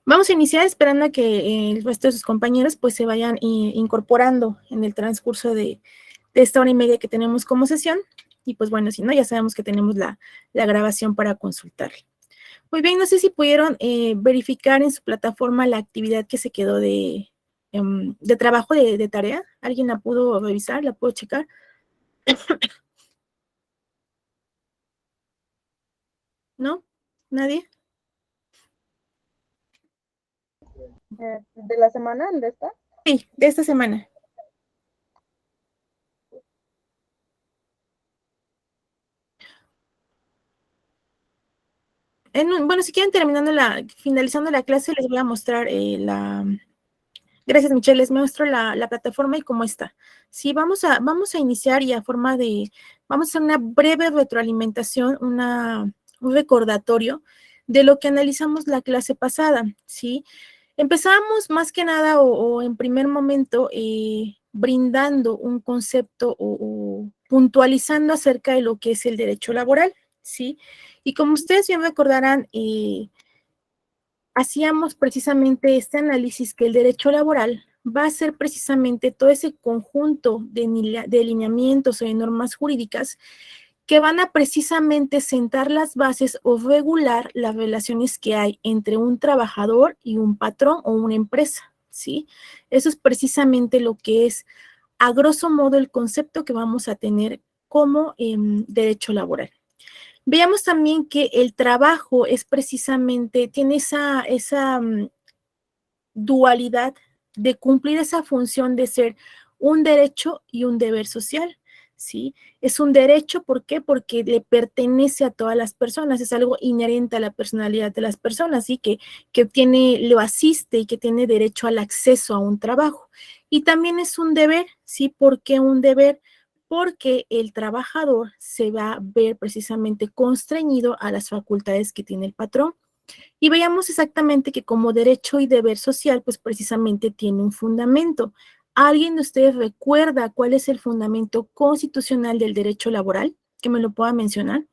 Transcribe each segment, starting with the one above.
Vamos a iniciar esperando a que el resto de sus compañeros pues se vayan incorporando en el transcurso de esta hora y media que tenemos como sesión. Y pues bueno, si no, ya sabemos que tenemos la grabación para consultar. Muy bien, no sé si pudieron verificar en su plataforma la actividad que se quedó de trabajo de tarea. ¿Alguien la pudo revisar? ¿La pudo checar? ¿No? ¿Nadie? ¿De la semana, de esta? Sí, de esta semana. Bueno, si quieren finalizando la clase, les voy a mostrar Gracias, Michelle. Les muestro la plataforma y cómo está. Sí, vamos a iniciar y vamos a hacer una breve retroalimentación, un recordatorio de lo que analizamos la clase pasada, ¿sí? Empezamos más que nada o en primer momento brindando un concepto o puntualizando acerca de lo que es el derecho laboral, ¿sí? Y como ustedes bien recordarán, hacíamos precisamente este análisis que el derecho laboral va a ser precisamente todo ese conjunto de lineamientos o de normas jurídicas que van a precisamente sentar las bases o regular las relaciones que hay entre un trabajador y un patrón o una empresa, ¿sí? Eso es precisamente lo que es, a grosso modo, el concepto que vamos a tener como derecho laboral. Veamos también que el trabajo es precisamente, tiene esa dualidad de cumplir esa función de ser un derecho y un deber social, ¿sí? Es un derecho, ¿por qué? Porque le pertenece a todas las personas, es algo inherente a la personalidad de las personas, ¿sí? Que lo asiste y que tiene derecho al acceso a un trabajo. Y también es un deber, ¿sí? ¿Por qué un deber? Porque el trabajador se va a ver precisamente constreñido a las facultades que tiene el patrón. Y veamos exactamente que como derecho y deber social, pues precisamente tiene un fundamento. ¿Alguien de ustedes recuerda cuál es el fundamento constitucional del derecho laboral? Que me lo pueda mencionar.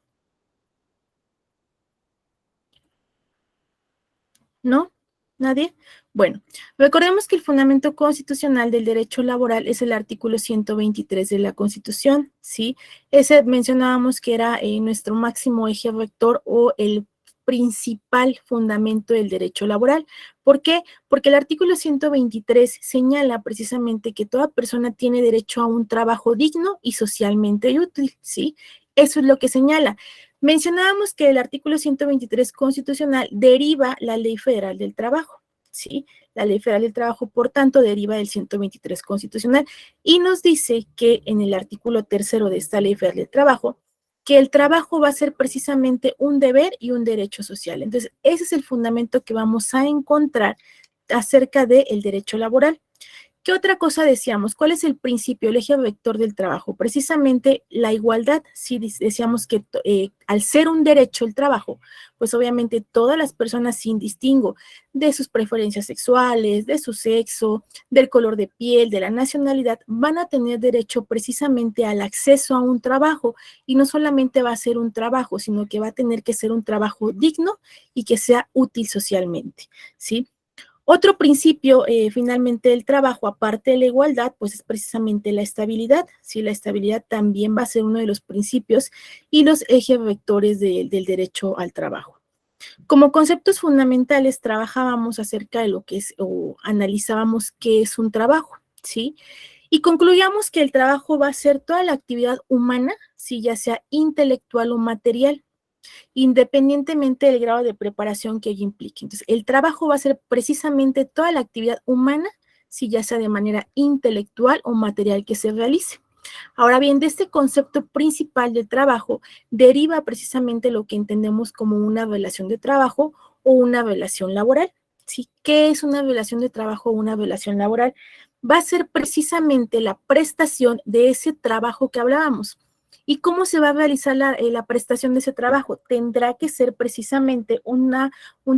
¿No? ¿Nadie? Bueno, recordemos que el fundamento constitucional del derecho laboral es el artículo 123 de la Constitución, ¿sí? Ese mencionábamos que era nuestro máximo eje rector o el principal fundamento del derecho laboral. ¿Por qué? Porque el artículo 123 señala precisamente que toda persona tiene derecho a un trabajo digno y socialmente útil, ¿sí? Eso es lo que señala. Mencionábamos que el artículo 123 constitucional deriva la Ley Federal del Trabajo, ¿sí? La Ley Federal del Trabajo, por tanto, deriva del 123 constitucional y nos dice que en el artículo tercero de esta Ley Federal del Trabajo, que el trabajo va a ser precisamente un deber y un derecho social. Entonces, ese es el fundamento que vamos a encontrar acerca del derecho laboral. ¿Qué otra cosa decíamos? ¿Cuál es el principio, el eje vector del trabajo? Precisamente la igualdad. Sí, decíamos que al ser un derecho el trabajo, pues obviamente todas las personas sin distingo de sus preferencias sexuales, de su sexo, del color de piel, de la nacionalidad, van a tener derecho precisamente al acceso a un trabajo. Y no solamente va a ser un trabajo, sino que va a tener que ser un trabajo digno y que sea útil socialmente, ¿sí? Otro principio, finalmente, del trabajo, aparte de la igualdad, pues es precisamente la estabilidad. Sí, la estabilidad también va a ser uno de los principios y los ejes vectores del derecho al trabajo. Como conceptos fundamentales, trabajábamos acerca de lo que es, o analizábamos qué es un trabajo, ¿sí? Y concluíamos que el trabajo va a ser toda la actividad humana, sí, ya sea intelectual o material, independientemente del grado de preparación que ello implique. Entonces, el trabajo va a ser precisamente toda la actividad humana, si ya sea de manera intelectual o material que se realice. Ahora bien, de este concepto principal del trabajo deriva precisamente lo que entendemos como una relación de trabajo o una relación laboral. ¿Sí? ¿Qué es una relación de trabajo o una relación laboral? Va a ser precisamente la prestación de ese trabajo que hablábamos. ¿Y cómo se va a realizar la prestación de ese trabajo? Tendrá que ser precisamente un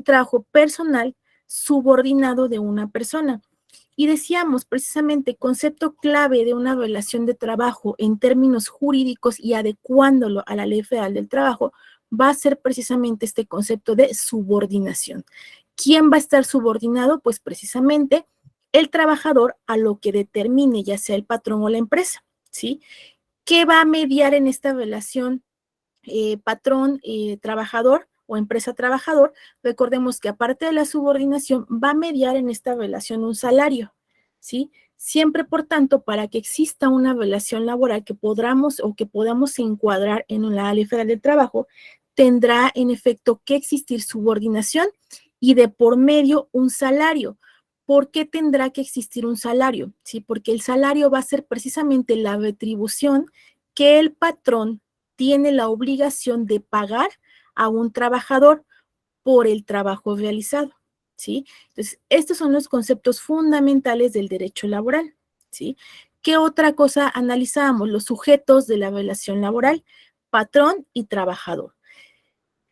trabajo personal subordinado de una persona. Y decíamos precisamente, concepto clave de una relación de trabajo en términos jurídicos y adecuándolo a la Ley Federal del Trabajo, va a ser precisamente este concepto de subordinación. ¿Quién va a estar subordinado? Pues precisamente el trabajador a lo que determine, ya sea el patrón o la empresa, ¿sí? ¿Qué va a mediar en esta relación patrón trabajador o empresa trabajador? Recordemos que aparte de la subordinación va a mediar en esta relación un salario, ¿sí? Siempre, por tanto, para que exista una relación laboral que podamos o que podamos encuadrar en la Ley Federal del Trabajo, tendrá en efecto que existir subordinación y de por medio un salario. ¿Por qué tendrá que existir un salario? ¿Sí? Porque el salario va a ser precisamente la retribución que el patrón tiene la obligación de pagar a un trabajador por el trabajo realizado, ¿sí? Entonces, estos son los conceptos fundamentales del derecho laboral, ¿sí? ¿Qué otra cosa analizamos? Los sujetos de la relación laboral, patrón y trabajador.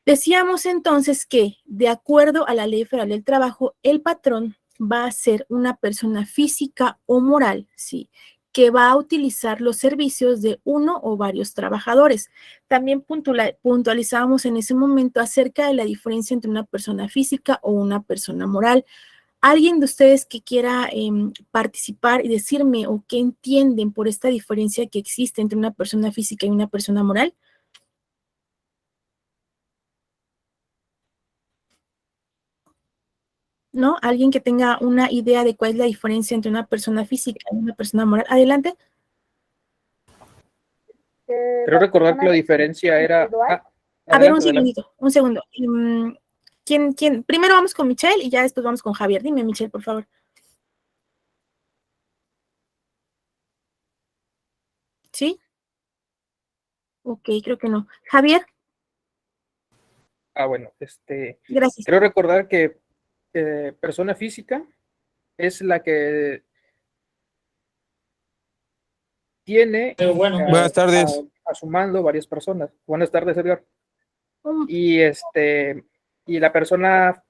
Decíamos entonces que, de acuerdo a la Ley Federal del Trabajo, el patrón va a ser una persona física o moral, ¿sí?, que va a utilizar los servicios de uno o varios trabajadores. También puntualizábamos en ese momento acerca de la diferencia entre una persona física o una persona moral. ¿Alguien de ustedes que quiera participar y decirme o qué entienden por esta diferencia que existe entre una persona física y una persona moral? ¿No? Alguien que tenga una idea de cuál es la diferencia entre una persona física y una persona moral. Adelante. Creo recordar que la diferencia era... A ver, un adelante. segundito, un segundo. ¿Quién? Primero vamos con Michelle y ya después vamos con Javier. Dime, Michelle, por favor. ¿Sí? Ok, creo que no. Javier, Bueno, gracias. creo recordar que persona física es la que tiene Buenas tardes. a su mando varias personas. Buenas tardes, Edgar. Um, Y la persona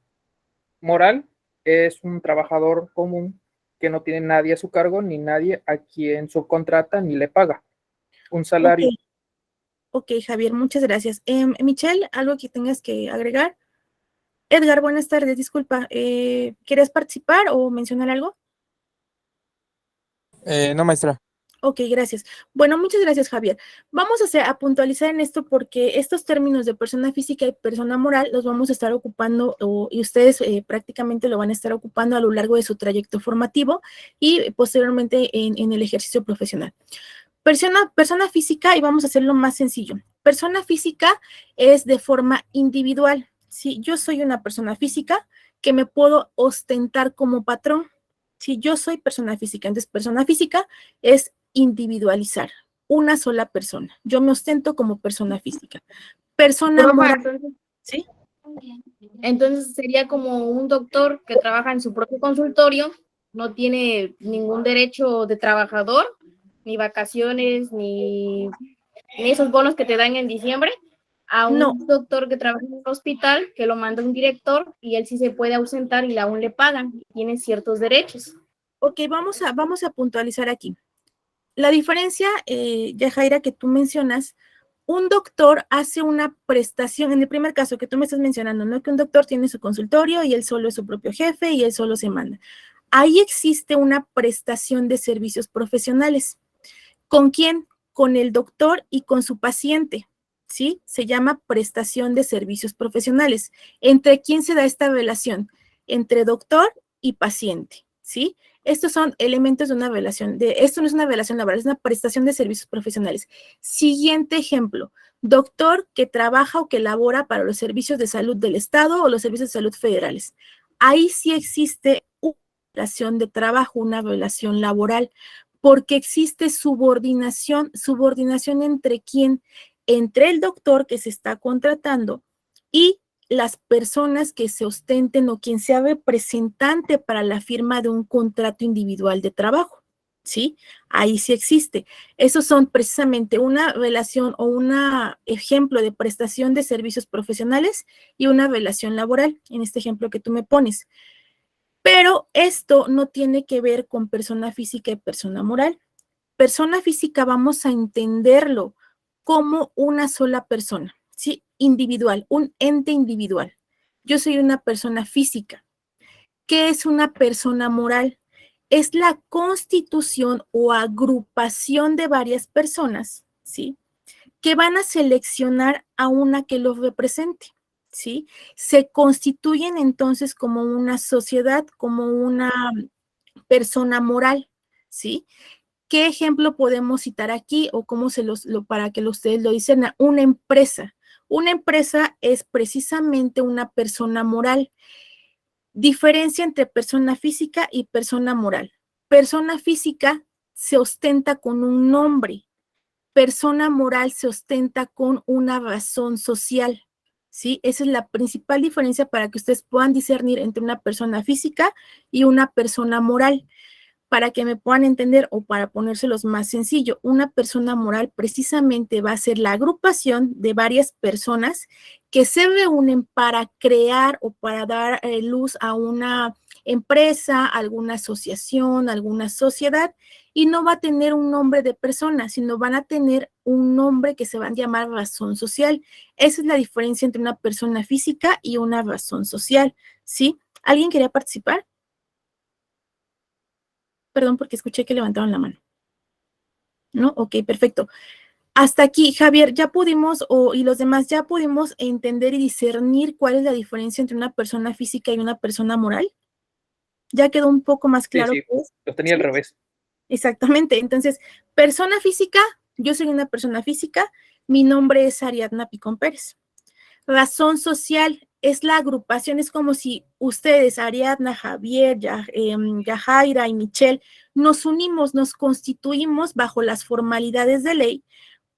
moral es un trabajador común que no tiene nadie a su cargo, ni nadie a quien subcontrata ni le paga un salario. Ok, Javier, muchas gracias. Michelle, ¿algo que tengas que agregar? Edgar, buenas tardes, disculpa. ¿Quieres participar o mencionar algo? No, maestra. Ok, gracias. Bueno, muchas gracias, Javier. Vamos a puntualizar en esto porque estos términos de persona física y persona moral los vamos a estar ocupando y ustedes prácticamente lo van a estar ocupando a lo largo de su trayecto formativo y posteriormente en el ejercicio profesional. Persona física, y vamos a hacerlo más sencillo. Persona física es de forma individual. Si yo soy una persona física que me puedo ostentar como patrón. Si yo soy persona física, entonces persona física es individualizar, una sola persona. Yo me ostento como persona física. Persona moral, ¿sí? Entonces sería como un doctor que trabaja en su propio consultorio, no tiene ningún derecho de trabajador, ni vacaciones, ni esos bonos que te dan en diciembre, a un No. doctor que trabaja en un hospital, que lo manda un director y él sí se puede ausentar y aún le pagan, tiene ciertos derechos. Ok, vamos a puntualizar aquí. La diferencia, Yajaira, que tú mencionas, un doctor hace una prestación, en el primer caso que tú me estás mencionando, ¿no? Que un doctor tiene su consultorio y él solo es su propio jefe y él solo se manda. Ahí existe una prestación de servicios profesionales. ¿Con quién? Con el doctor y con su paciente, ¿sí? Se llama prestación de servicios profesionales. ¿Entre quién se da esta relación? Entre doctor y paciente, ¿sí? Estos son elementos de una relación, esto no es una relación laboral, es una prestación de servicios profesionales. Siguiente ejemplo, doctor que trabaja o que labora para los servicios de salud del Estado o los servicios de salud federales. Ahí sí existe una relación de trabajo, una relación laboral, porque existe subordinación. ¿Subordinación entre quién? Entre el doctor que se está contratando y las personas que se ostenten o quien sea representante para la firma de un contrato individual de trabajo, ¿sí? Ahí sí existe. Esos son precisamente una relación o un ejemplo de prestación de servicios profesionales y una relación laboral, en este ejemplo que tú me pones. Pero esto no tiene que ver con persona física y persona moral. Persona física vamos a entenderlo como una sola persona, ¿sí? Individual, un ente individual. Yo soy una persona física, ¿Qué es una persona moral? Es la constitución o agrupación de varias personas, ¿sí? Que van a seleccionar a una que los represente, ¿sí? Se constituyen entonces como una sociedad, como una persona moral, ¿sí? ¿Qué ejemplo podemos citar aquí o cómo para que ustedes lo discernan? Una empresa. Una empresa es precisamente una persona moral. Diferencia entre persona física y persona moral. Persona física se ostenta con un nombre. Persona moral se ostenta con una razón social, ¿sí? Esa es la principal diferencia para que ustedes puedan discernir entre una persona física y una persona moral. Para que me puedan entender o para ponérselos más sencillo, una persona moral precisamente va a ser la agrupación de varias personas que se reúnen para crear o para dar luz a una empresa, alguna asociación, alguna sociedad, y no va a tener un nombre de persona, sino van a tener un nombre que se va a llamar razón social. Esa es la diferencia entre una persona física y una razón social, ¿sí? ¿Alguien quería participar? Perdón, porque escuché que levantaron la mano. ¿No? Ok, perfecto. Hasta aquí, Javier, ya pudimos, y los demás, ya pudimos entender y discernir cuál es la diferencia entre una persona física y una persona moral. Ya quedó un poco más claro. Sí, qué es. lo tenía al revés. Exactamente. Entonces, persona física, yo soy una persona física, mi nombre es Ariadna Picón Pérez. Razón social es la agrupación, es como si ustedes, Ariadna, Javier, Yajaira y Michelle, nos unimos, nos constituimos bajo las formalidades de ley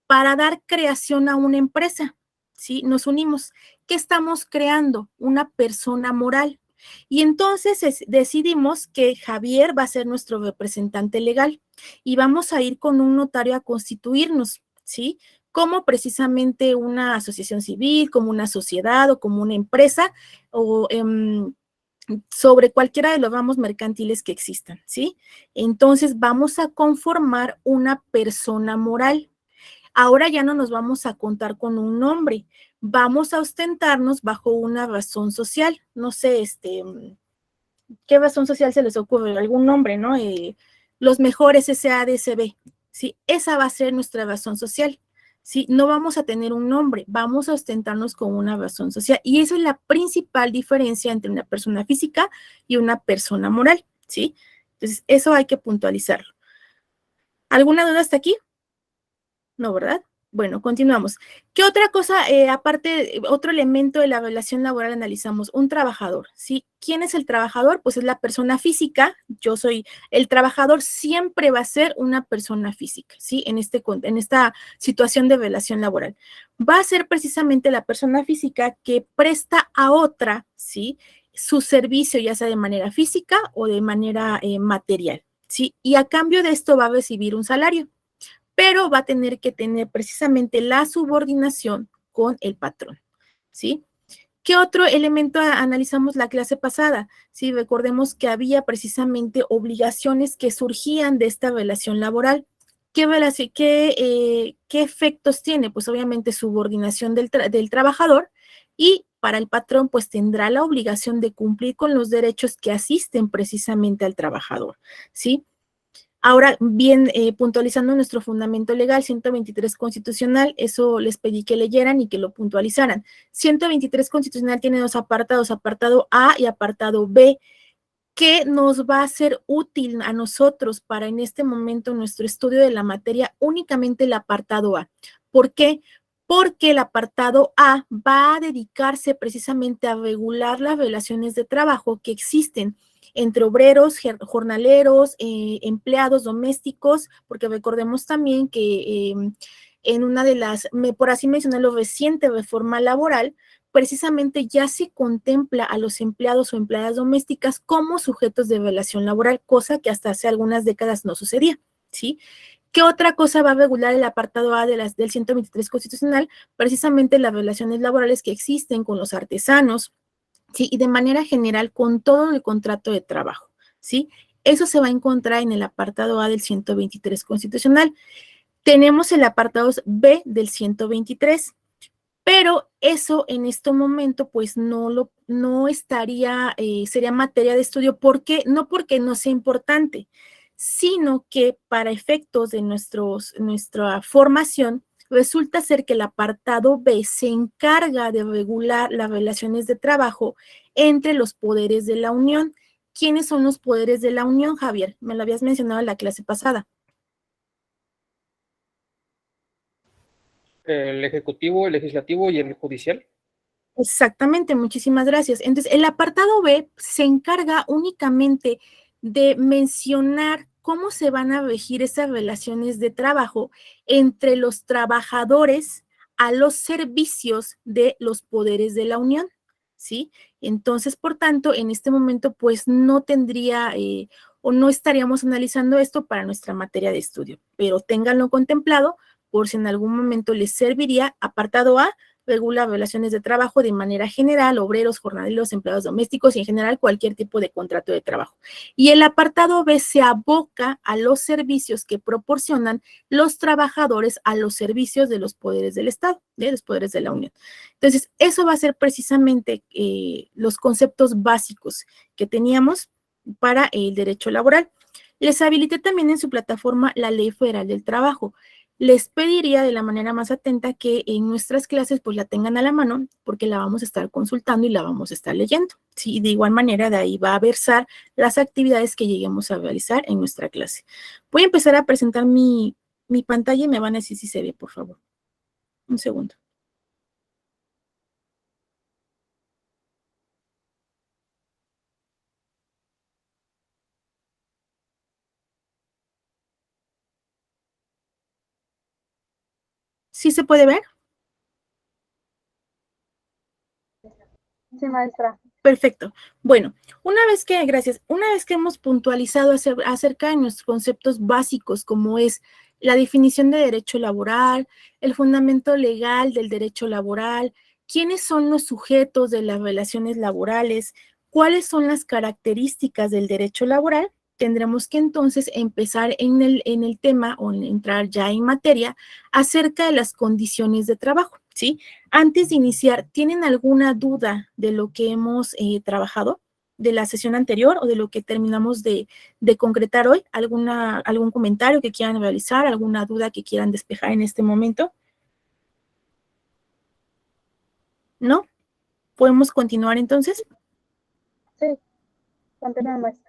para dar creación a una empresa, ¿sí? Nos unimos. ¿Qué estamos creando? Una persona moral. Y entonces decidimos que Javier va a ser nuestro representante legal y vamos a ir con un notario a constituirnos, ¿sí? Como precisamente una asociación civil, como una sociedad o como una empresa o sobre cualquiera de los ramos mercantiles que existan, ¿sí? Entonces vamos a conformar una persona moral. Ahora ya no nos vamos a contar con un nombre, vamos a ostentarnos bajo una razón social, no sé, ¿qué razón social se les ocurre? Algún nombre, ¿no? Los mejores SADCB, ¿sí? Esa va a ser nuestra razón social, ¿sí? No vamos a tener un nombre, vamos a ostentarnos con una razón social y esa es la principal diferencia entre una persona física y una persona moral, ¿sí? Entonces, eso hay que puntualizarlo. ¿Alguna duda hasta aquí? No, ¿verdad? Bueno, continuamos. ¿Qué otra cosa, aparte, otro elemento de la relación laboral analizamos? Un trabajador, ¿sí? ¿Quién es el trabajador? Pues es la persona física. Yo soy, el trabajador siempre va a ser una persona física, ¿sí? En esta situación de relación laboral. Va a ser precisamente la persona física que presta a otra, ¿sí? Su servicio, ya sea de manera física o de manera material, ¿sí? Y a cambio de esto va a recibir un salario, pero va a tener que tener precisamente la subordinación con el patrón, ¿sí? ¿Qué otro elemento analizamos la clase pasada? Sí, recordemos que había precisamente obligaciones que surgían de esta relación laboral. ¿Qué efectos tiene? Pues obviamente subordinación del trabajador y para el patrón pues tendrá la obligación de cumplir con los derechos que asisten precisamente al trabajador, ¿sí? Ahora, bien, puntualizando nuestro fundamento legal, 123 constitucional, eso les pedí que leyeran y que lo puntualizaran. 123 constitucional tiene dos apartados, apartado A y apartado B, que nos va a ser útil a nosotros para en este momento nuestro estudio de la materia únicamente el apartado A. ¿Por qué? Porque el apartado A va a dedicarse precisamente a regular las relaciones de trabajo que existen entre obreros, jornaleros, empleados domésticos, porque recordemos también que en una de las, por así mencionarlo, reciente reforma laboral, precisamente ya se contempla a los empleados o empleadas domésticas como sujetos de relación laboral, cosa que hasta hace algunas décadas no sucedía, ¿sí? ¿Qué otra cosa va a regular el apartado A del 123 constitucional? Precisamente las relaciones laborales que existen con los artesanos, ¿sí? Y de manera general con todo el contrato de trabajo, ¿sí? Eso se va a encontrar en el apartado A del 123 constitucional. Tenemos el apartado B del 123, pero eso en este momento pues no estaría, sería materia de estudio, porque no sea importante, sino que para efectos de nuestra formación, resulta ser que el apartado B se encarga de regular las relaciones de trabajo entre los poderes de la Unión. ¿Quiénes son los poderes de la Unión, Javier? Me lo habías mencionado en la clase pasada. El ejecutivo, el legislativo y el judicial. Exactamente, muchísimas gracias. Entonces, el apartado B se encarga únicamente de mencionar cómo se van a regir esas relaciones de trabajo entre los trabajadores a los servicios de los poderes de la Unión, ¿sí? Entonces, por tanto, en este momento, pues no tendría o no estaríamos analizando esto para nuestra materia de estudio, pero ténganlo contemplado por si en algún momento les serviría. Apartado A regula relaciones de trabajo de manera general, obreros, jornaleros, empleados domésticos y en general cualquier tipo de contrato de trabajo. Y el apartado B se aboca a los servicios que proporcionan los trabajadores a los servicios de los poderes del Estado, de los poderes de la Unión. Entonces, eso va a ser precisamente los conceptos básicos que teníamos para el derecho laboral. Les habilité también en su plataforma la Ley Federal del Trabajo. Les pediría de la manera más atenta que en nuestras clases pues la tengan a la mano, porque la vamos a estar consultando y la vamos a estar leyendo. Sí, de igual manera de ahí va a versar las actividades que lleguemos a realizar en nuestra clase. Voy a empezar a presentar mi pantalla y me van a decir si se ve, por favor. Un segundo. ¿Sí se puede ver? Sí, maestra. Perfecto. Bueno, gracias, una vez que hemos puntualizado acerca de nuestros conceptos básicos, como es la definición de derecho laboral, el fundamento legal del derecho laboral, quiénes son los sujetos de las relaciones laborales, cuáles son las características del derecho laboral, tendremos que entonces empezar en el tema o entrar ya en materia acerca de las condiciones de trabajo, ¿sí? Antes de iniciar, ¿tienen alguna duda de lo que hemos trabajado de la sesión anterior o de lo que terminamos de concretar hoy? ¿Algún comentario que quieran realizar? ¿Alguna duda que quieran despejar en este momento? ¿No? ¿Podemos continuar entonces? Sí, continúa, maestra.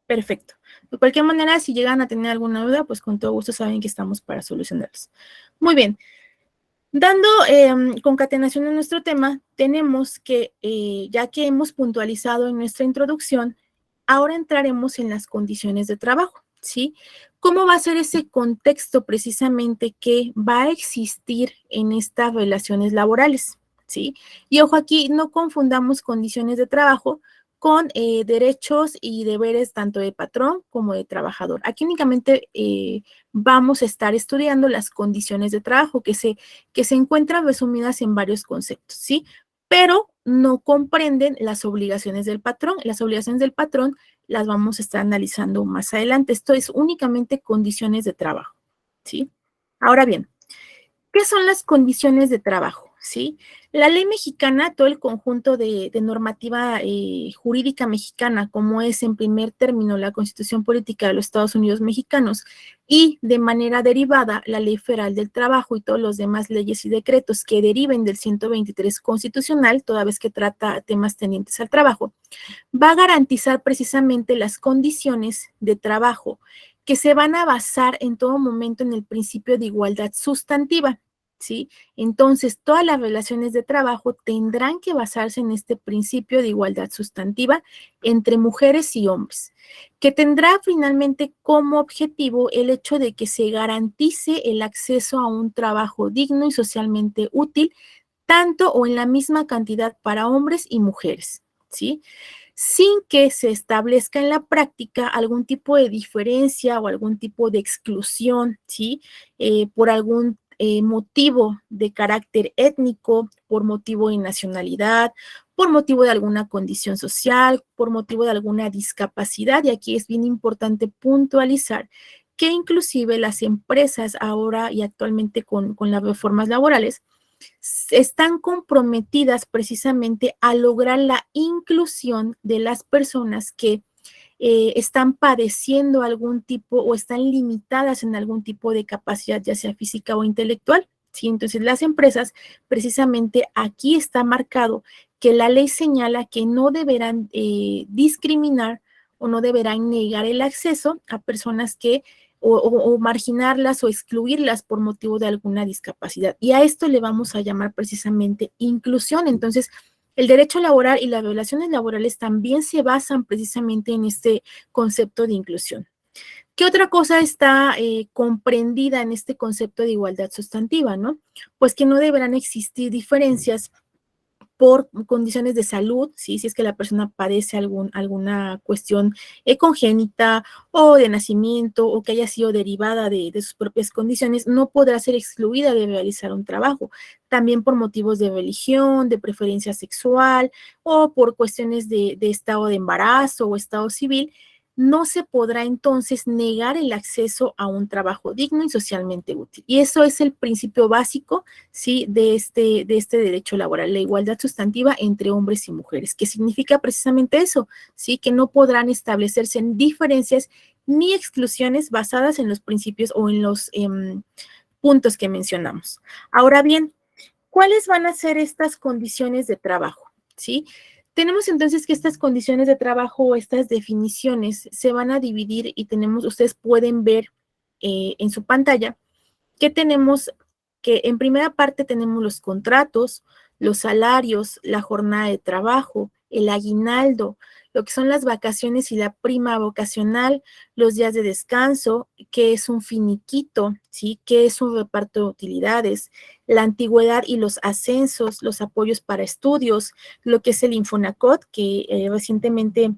Perfecto. De cualquier manera, si llegan a tener alguna duda, pues con todo gusto saben que estamos para solucionarlas. Muy bien. Dando concatenación a nuestro tema, tenemos que, ya que hemos puntualizado en nuestra introducción, ahora entraremos en las condiciones de trabajo, ¿sí? ¿Cómo va a ser ese contexto precisamente que va a existir en estas relaciones laborales, ¿sí? Y ojo aquí, no confundamos condiciones de trabajo con derechos y deberes tanto de patrón como de trabajador. Aquí únicamente vamos a estar estudiando las condiciones de trabajo que se encuentran resumidas en varios conceptos, ¿sí? Pero no comprenden las obligaciones del patrón. Las obligaciones del patrón las vamos a estar analizando más adelante. Esto es únicamente condiciones de trabajo, ¿sí? Ahora bien, ¿qué son las condiciones de trabajo? ¿Sí? La ley mexicana, todo el conjunto de normativa jurídica mexicana, como es en primer término la Constitución Política de los Estados Unidos Mexicanos y de manera derivada la Ley Federal del Trabajo y todas las demás leyes y decretos que deriven del 123 constitucional, toda vez que trata temas tendientes al trabajo, va a garantizar precisamente las condiciones de trabajo que se van a basar en todo momento en el principio de igualdad sustantiva, ¿sí? Entonces, todas las relaciones de trabajo tendrán que basarse en este principio de igualdad sustantiva entre mujeres y hombres, que tendrá finalmente como objetivo el hecho de que se garantice el acceso a un trabajo digno y socialmente útil, tanto o en la misma cantidad para hombres y mujeres, ¿sí? Sin que se establezca en la práctica algún tipo de diferencia o algún tipo de exclusión, ¿sí? Por algún motivo de carácter étnico, por motivo de nacionalidad, por motivo de alguna condición social, por motivo de alguna discapacidad. Y aquí es bien importante puntualizar que inclusive las empresas ahora y actualmente con las reformas laborales están comprometidas precisamente a lograr la inclusión de las personas que están padeciendo algún tipo o están limitadas en algún tipo de capacidad, ya sea física o intelectual. ¿Sí? Entonces, las empresas, precisamente aquí está marcado que la ley señala que no deberán discriminar o no deberán negar el acceso a personas que o marginarlas o excluirlas por motivo de alguna discapacidad. Y a esto le vamos a llamar precisamente inclusión. Entonces, el derecho laboral y las relaciones laborales también se basan precisamente en este concepto de inclusión. ¿Qué otra cosa está comprendida en este concepto de igualdad sustantiva, no? Pues que no deberán existir diferencias por condiciones de salud, ¿sí? Si es que la persona padece alguna cuestión congénita o de nacimiento o que haya sido derivada de sus propias condiciones, no podrá ser excluida de realizar un trabajo. También por motivos de religión, de preferencia sexual o por cuestiones de estado de embarazo o estado civil, no se podrá entonces negar el acceso a un trabajo digno y socialmente útil. Y eso es el principio básico, ¿sí? de este derecho laboral, la igualdad sustantiva entre hombres y mujeres, que significa precisamente eso, ¿sí? Que no podrán establecerse diferencias ni exclusiones basadas en los principios o en los puntos que mencionamos. Ahora bien, ¿cuáles van a ser estas condiciones de trabajo? ¿Sí? Tenemos entonces que estas condiciones de trabajo o estas definiciones se van a dividir y ustedes pueden ver en su pantalla que tenemos que en primera parte tenemos los contratos, los salarios, la jornada de trabajo, el aguinaldo, lo que son las vacaciones y la prima vocacional, los días de descanso, qué es un finiquito, ¿sí? Qué es un reparto de utilidades, la antigüedad y los ascensos, los apoyos para estudios, lo que es el Infonacot, que recientemente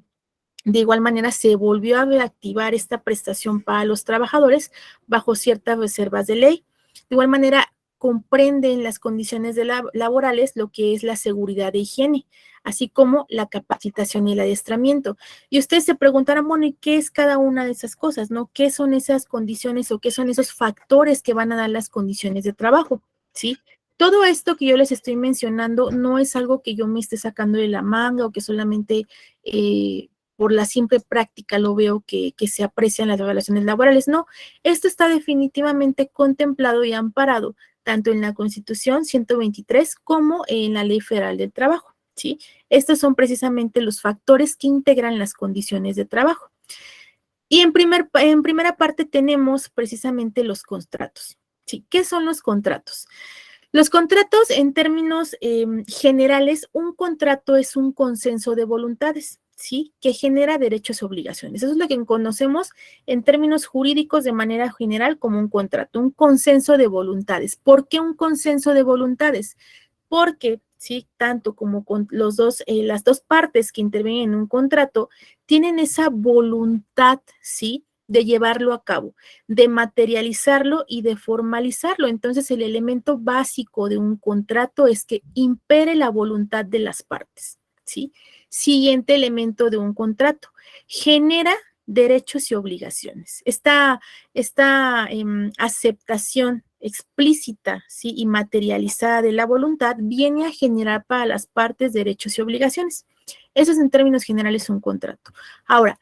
de igual manera se volvió a reactivar esta prestación para los trabajadores bajo ciertas reservas de ley. De igual manera, comprenden las condiciones laborales lo que es la seguridad de higiene, así como la capacitación y el adiestramiento. Y ustedes se preguntarán, bueno, ¿y qué es cada una de esas cosas, no? ¿Qué son esas condiciones o qué son esos factores que van a dar las condiciones de trabajo? ¿Sí? Todo esto que yo les estoy mencionando no es algo que yo me esté sacando de la manga o que solamente por la simple práctica lo veo que se aprecian las relaciones laborales. No, esto está definitivamente contemplado y amparado tanto en la Constitución 123 como en la Ley Federal del Trabajo, ¿sí? Estos son precisamente los factores que integran las condiciones de trabajo. Y en primera parte tenemos precisamente los contratos, ¿sí? ¿Qué son los contratos? Los contratos, en términos generales, un contrato es un consenso de voluntades, ¿sí? Que genera derechos y obligaciones. Eso es lo que conocemos en términos jurídicos de manera general como un contrato, un consenso de voluntades. ¿Por qué un consenso de voluntades? Porque, ¿sí? Tanto como con las dos partes que intervienen en un contrato tienen esa voluntad, ¿sí? De llevarlo a cabo, de materializarlo y de formalizarlo. Entonces, el elemento básico de un contrato es que impere la voluntad de las partes, ¿sí? Siguiente elemento de un contrato, genera derechos y obligaciones. Esta aceptación explícita, ¿sí? Y materializada de la voluntad viene a generar para las partes derechos y obligaciones. Eso es en términos generales un contrato. Ahora,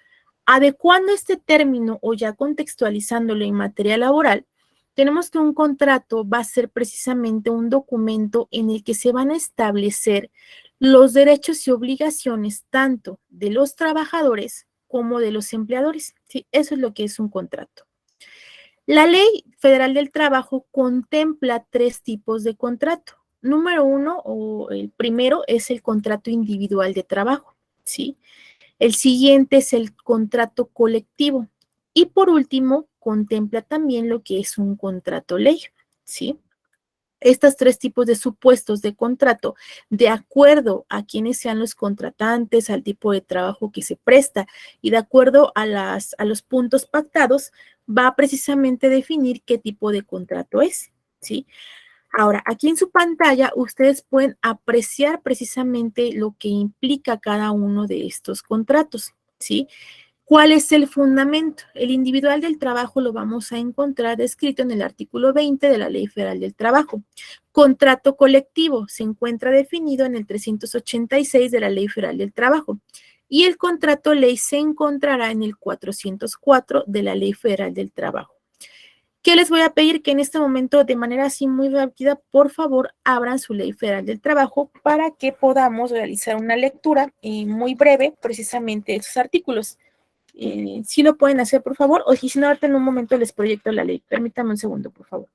adecuando este término o ya contextualizándolo en materia laboral, tenemos que un contrato va a ser precisamente un documento en el que se van a establecer los derechos y obligaciones tanto de los trabajadores como de los empleadores. ¿Sí? Eso es lo que es un contrato. La Ley Federal del Trabajo contempla 3 tipos de contrato. Número 1, o el primero, es el contrato individual de trabajo, ¿sí? El siguiente es el contrato colectivo. Y por último, contempla también lo que es un contrato ley, ¿sí? Estos 3 tipos de supuestos de contrato, de acuerdo a quiénes sean los contratantes, al tipo de trabajo que se presta y de acuerdo a los puntos pactados, va precisamente a definir qué tipo de contrato es, ¿sí? Ahora, aquí en su pantalla, ustedes pueden apreciar precisamente lo que implica cada uno de estos contratos, ¿sí? ¿Cuál es el fundamento? El individual del trabajo lo vamos a encontrar descrito en el artículo 20 de la Ley Federal del Trabajo. Contrato colectivo se encuentra definido en el 386 de la Ley Federal del Trabajo. Y el contrato ley se encontrará en el 404 de la Ley Federal del Trabajo. ¿Qué les voy a pedir? Que en este momento, de manera así muy rápida, por favor, abran su Ley Federal del Trabajo para que podamos realizar una lectura muy breve, precisamente de esos artículos. Si lo pueden hacer, por favor, o si no, ahorita en un momento les proyecto la ley. Permítame un segundo, por favor.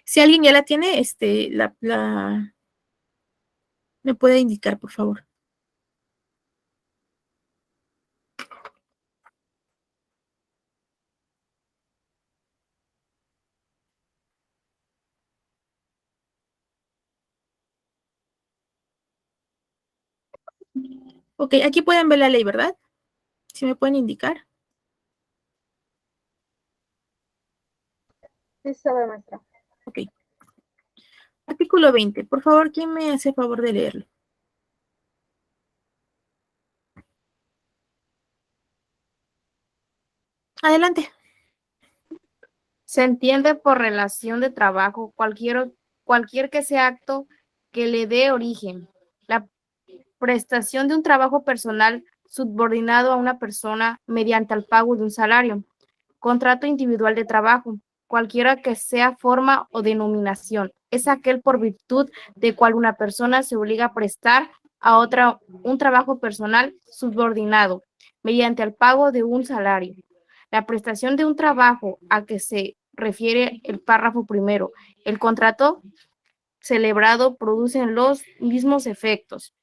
Si alguien ya la tiene, me puede indicar, por favor. Ok, aquí pueden ver la ley, ¿verdad? ¿Sí me pueden indicar? Sí, se ve, maestra. Ok. Artículo 20. Por favor, ¿quién me hace favor de leerlo? Adelante. Se entiende por relación de trabajo cualquier que sea acto que le dé origen. La prestación de un trabajo personal subordinado a una persona mediante el pago de un salario. Contrato individual de trabajo, cualquiera que sea forma o denominación. Es aquel por virtud de cual una persona se obliga a prestar a otra un trabajo personal subordinado mediante el pago de un salario. La prestación de un trabajo a que se refiere el párrafo primero. El contrato celebrado produce los mismos efectos.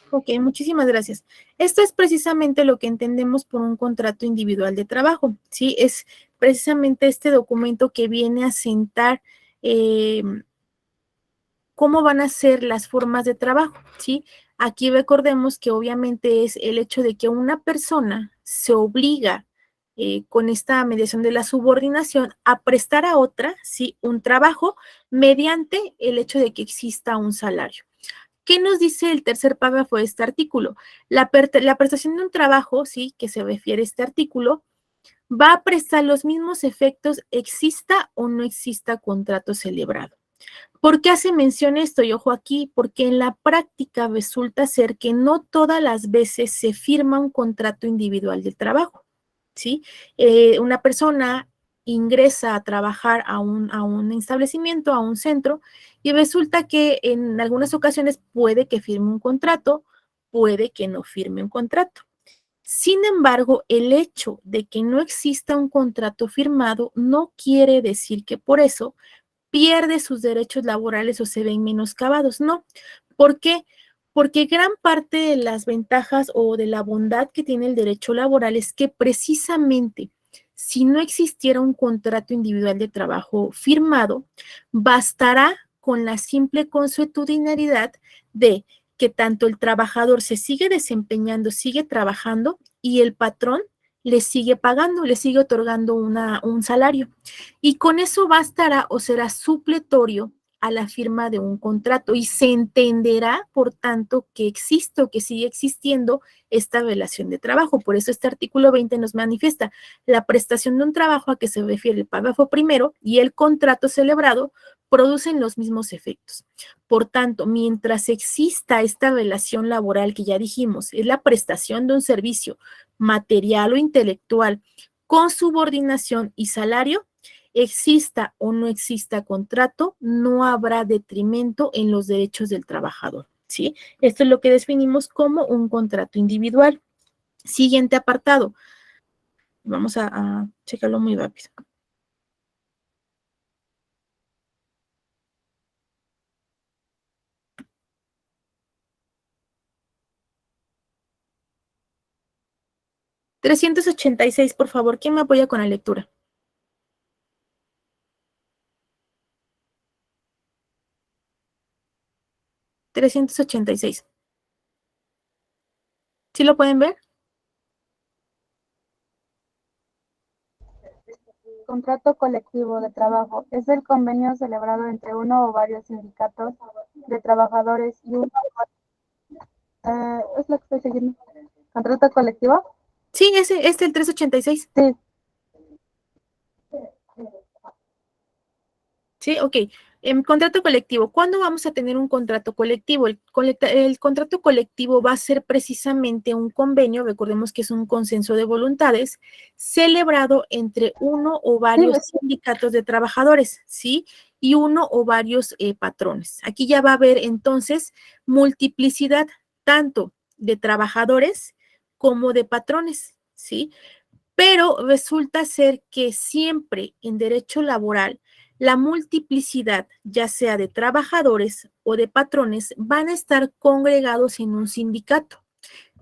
Ok, muchísimas gracias. Esto es precisamente lo que entendemos por un contrato individual de trabajo, ¿sí? Es precisamente este documento que viene a sentar cómo van a ser las formas de trabajo, ¿sí? Aquí recordemos que obviamente es el hecho de que una persona se obliga con esta mediación de la subordinación a prestar a otra, ¿sí? Un trabajo mediante el hecho de que exista un salario. ¿Qué nos dice el tercer párrafo de este artículo? La prestación de un trabajo, ¿sí? Que se refiere a este artículo, va a prestar los mismos efectos exista o no exista contrato celebrado. ¿Por qué hace mención esto? Y ojo aquí, porque en la práctica resulta ser que no todas las veces se firma un contrato individual de trabajo, ¿sí? Una persona ingresa a trabajar a un establecimiento, a un centro, y resulta que en algunas ocasiones puede que firme un contrato, puede que no firme un contrato. Sin embargo, el hecho de que no exista un contrato firmado no quiere decir que por eso pierde sus derechos laborales o se ven menoscabados, no. ¿Por qué? Porque gran parte de las ventajas o de la bondad que tiene el derecho laboral es que precisamente si no existiera un contrato individual de trabajo firmado, bastará con la simple consuetudinariedad de que tanto el trabajador se sigue desempeñando, sigue trabajando y el patrón le sigue pagando, le sigue otorgando un salario. Y con eso bastará o será supletorio a la firma de un contrato y se entenderá, por tanto, que existe o que sigue existiendo esta relación de trabajo. Por eso este artículo 20 nos manifiesta la prestación de un trabajo a que se refiere el párrafo primero y el contrato celebrado producen los mismos efectos. Por tanto, mientras exista esta relación laboral que ya dijimos, es la prestación de un servicio material o intelectual con subordinación y salario, exista o no exista contrato, no habrá detrimento en los derechos del trabajador, ¿sí? Esto es lo que definimos como un contrato individual. Siguiente apartado. Vamos a checarlo muy rápido. $386, por favor, ¿quién me apoya con la lectura? $386. ¿Sí lo pueden ver? contrato colectivo de trabajo es el convenio celebrado entre uno o varios sindicatos de trabajadores y uno es lo que estoy siguiendo. ¿Contrato colectivo? Sí, ese es el 386. Sí. Sí, ok. Contrato colectivo. ¿Cuándo vamos a tener un contrato colectivo? El contrato colectivo va a ser precisamente un convenio, recordemos que es un consenso de voluntades, celebrado entre uno o varios sindicatos de trabajadores, ¿sí? Y uno o varios patrones. Aquí ya va a haber entonces multiplicidad tanto de trabajadores como de patrones, ¿sí? Pero resulta ser que siempre en derecho laboral, la multiplicidad, ya sea de trabajadores o de patrones, van a estar congregados en un sindicato.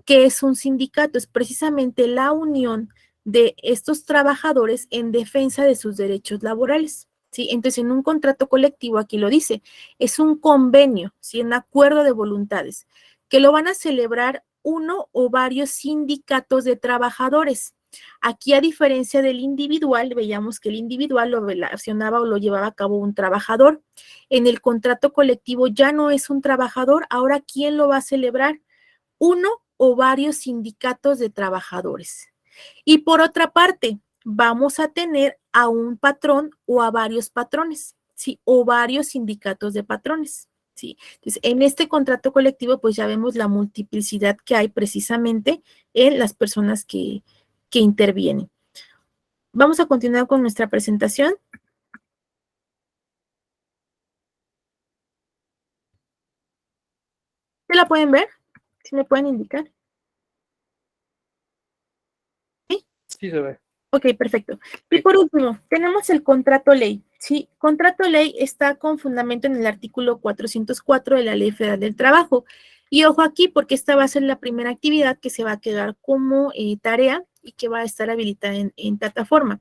¿Qué es un sindicato? Es precisamente la unión de estos trabajadores en defensa de sus derechos laborales. ¿Sí? Entonces, en un contrato colectivo, aquí lo dice, es un convenio, ¿sí? Un acuerdo de voluntades, que lo van a celebrar uno o varios sindicatos de trabajadores. Aquí, a diferencia del individual, veíamos que el individual lo relacionaba o lo llevaba a cabo un trabajador. En el contrato colectivo ya no es un trabajador, ahora ¿quién lo va a celebrar? Uno o varios sindicatos de trabajadores. Y por otra parte, vamos a tener a un patrón o a varios patrones, ¿sí? O varios sindicatos de patrones, ¿sí? Entonces, en este contrato colectivo, pues ya vemos la multiplicidad que hay precisamente en las personas que intervienen. Vamos a continuar con nuestra presentación. ¿Se la pueden ver? ¿Sí me pueden indicar? Sí se ve. Ok, perfecto. Y por último, tenemos el contrato ley. Sí, contrato ley está con fundamento en el artículo 404 de la Ley Federal del Trabajo. Y ojo aquí, porque esta va a ser la primera actividad que se va a quedar como tarea y que va a estar habilitada en plataforma.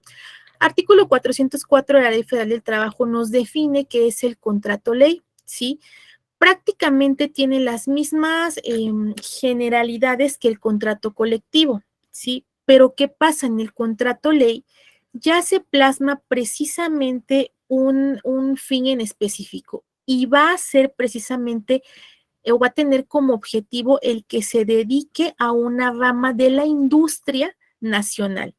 Artículo 404 de la Ley Federal del Trabajo nos define qué es el contrato ley, ¿sí? Prácticamente tiene las mismas generalidades que el contrato colectivo, ¿sí? Pero ¿qué pasa? En el contrato ley ya se plasma precisamente un fin en específico y va a ser precisamente o va a tener como objetivo el que se dedique a una rama de la industria nacional.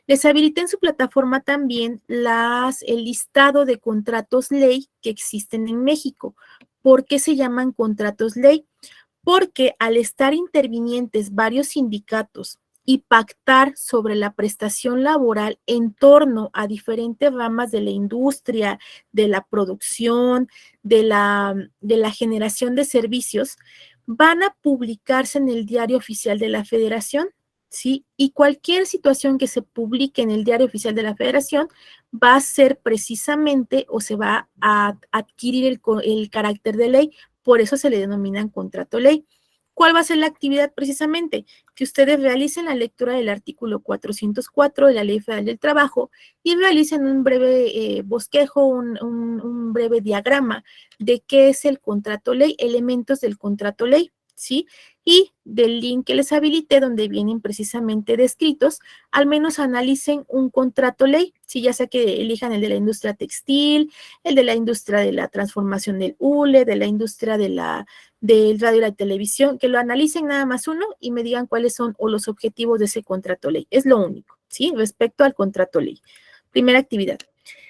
Les habilité en su plataforma también el listado de contratos ley que existen en México. ¿Por qué se llaman contratos ley? Porque al estar intervinientes varios sindicatos y pactar sobre la prestación laboral en torno a diferentes ramas de la industria, de la producción, de la generación de servicios, van a publicarse en el Diario Oficial de la Federación, ¿sí? Y cualquier situación que se publique en el Diario Oficial de la Federación va a ser precisamente o se va a adquirir el carácter de ley. Por eso se le denominan contrato ley. ¿Cuál va a ser la actividad precisamente? Que ustedes realicen la lectura del artículo 404 de la Ley Federal del Trabajo y realicen un breve bosquejo, un breve diagrama de qué es el contrato ley, elementos del contrato ley, ¿sí? Y del link que les habilité donde vienen precisamente descritos, al menos analicen un contrato ley, ¿sí? Ya sea que elijan el de la industria textil, el de la industria de la transformación del hule, de la industria del radio y la televisión, que lo analicen nada más uno y me digan cuáles son o los objetivos de ese contrato ley. Es lo único, ¿sí? Respecto al contrato ley. Primera actividad.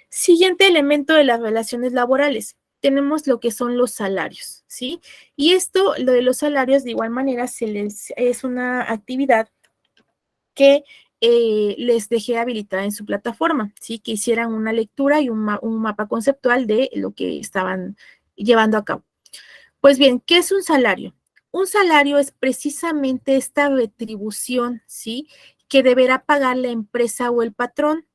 Siguiente elemento de las relaciones laborales. Tenemos lo que son los salarios, ¿sí? Y esto, lo de los salarios, de igual manera, es una actividad que les dejé habilitada en su plataforma, ¿sí? Que hicieran una lectura y un mapa conceptual de lo que estaban llevando a cabo. Pues bien, ¿qué es un salario? Un salario es precisamente esta retribución, ¿sí? Que deberá pagar la empresa o el patrón.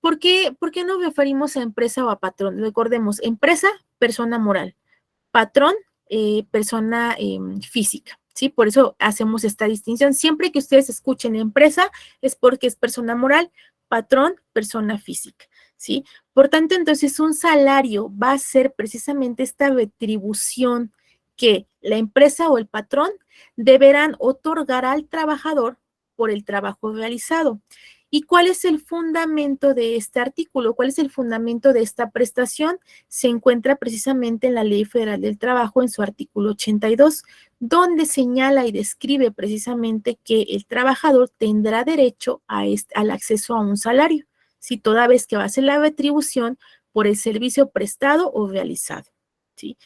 ¿Por qué nos referimos a empresa o a patrón? Recordemos, empresa, persona moral, patrón, persona física, ¿sí? Por eso hacemos esta distinción. Siempre que ustedes escuchen empresa es porque es persona moral, patrón, persona física, ¿sí? Por tanto, entonces un salario va a ser precisamente esta retribución que la empresa o el patrón deberán otorgar al trabajador por el trabajo realizado. ¿Y cuál es el fundamento de este artículo? ¿Cuál es el fundamento de esta prestación? Se encuentra precisamente en la Ley Federal del Trabajo en su artículo 82, donde señala y describe precisamente que el trabajador tendrá derecho al acceso a un salario, si toda vez que va a ser la retribución por el servicio prestado o realizado, ¿sí?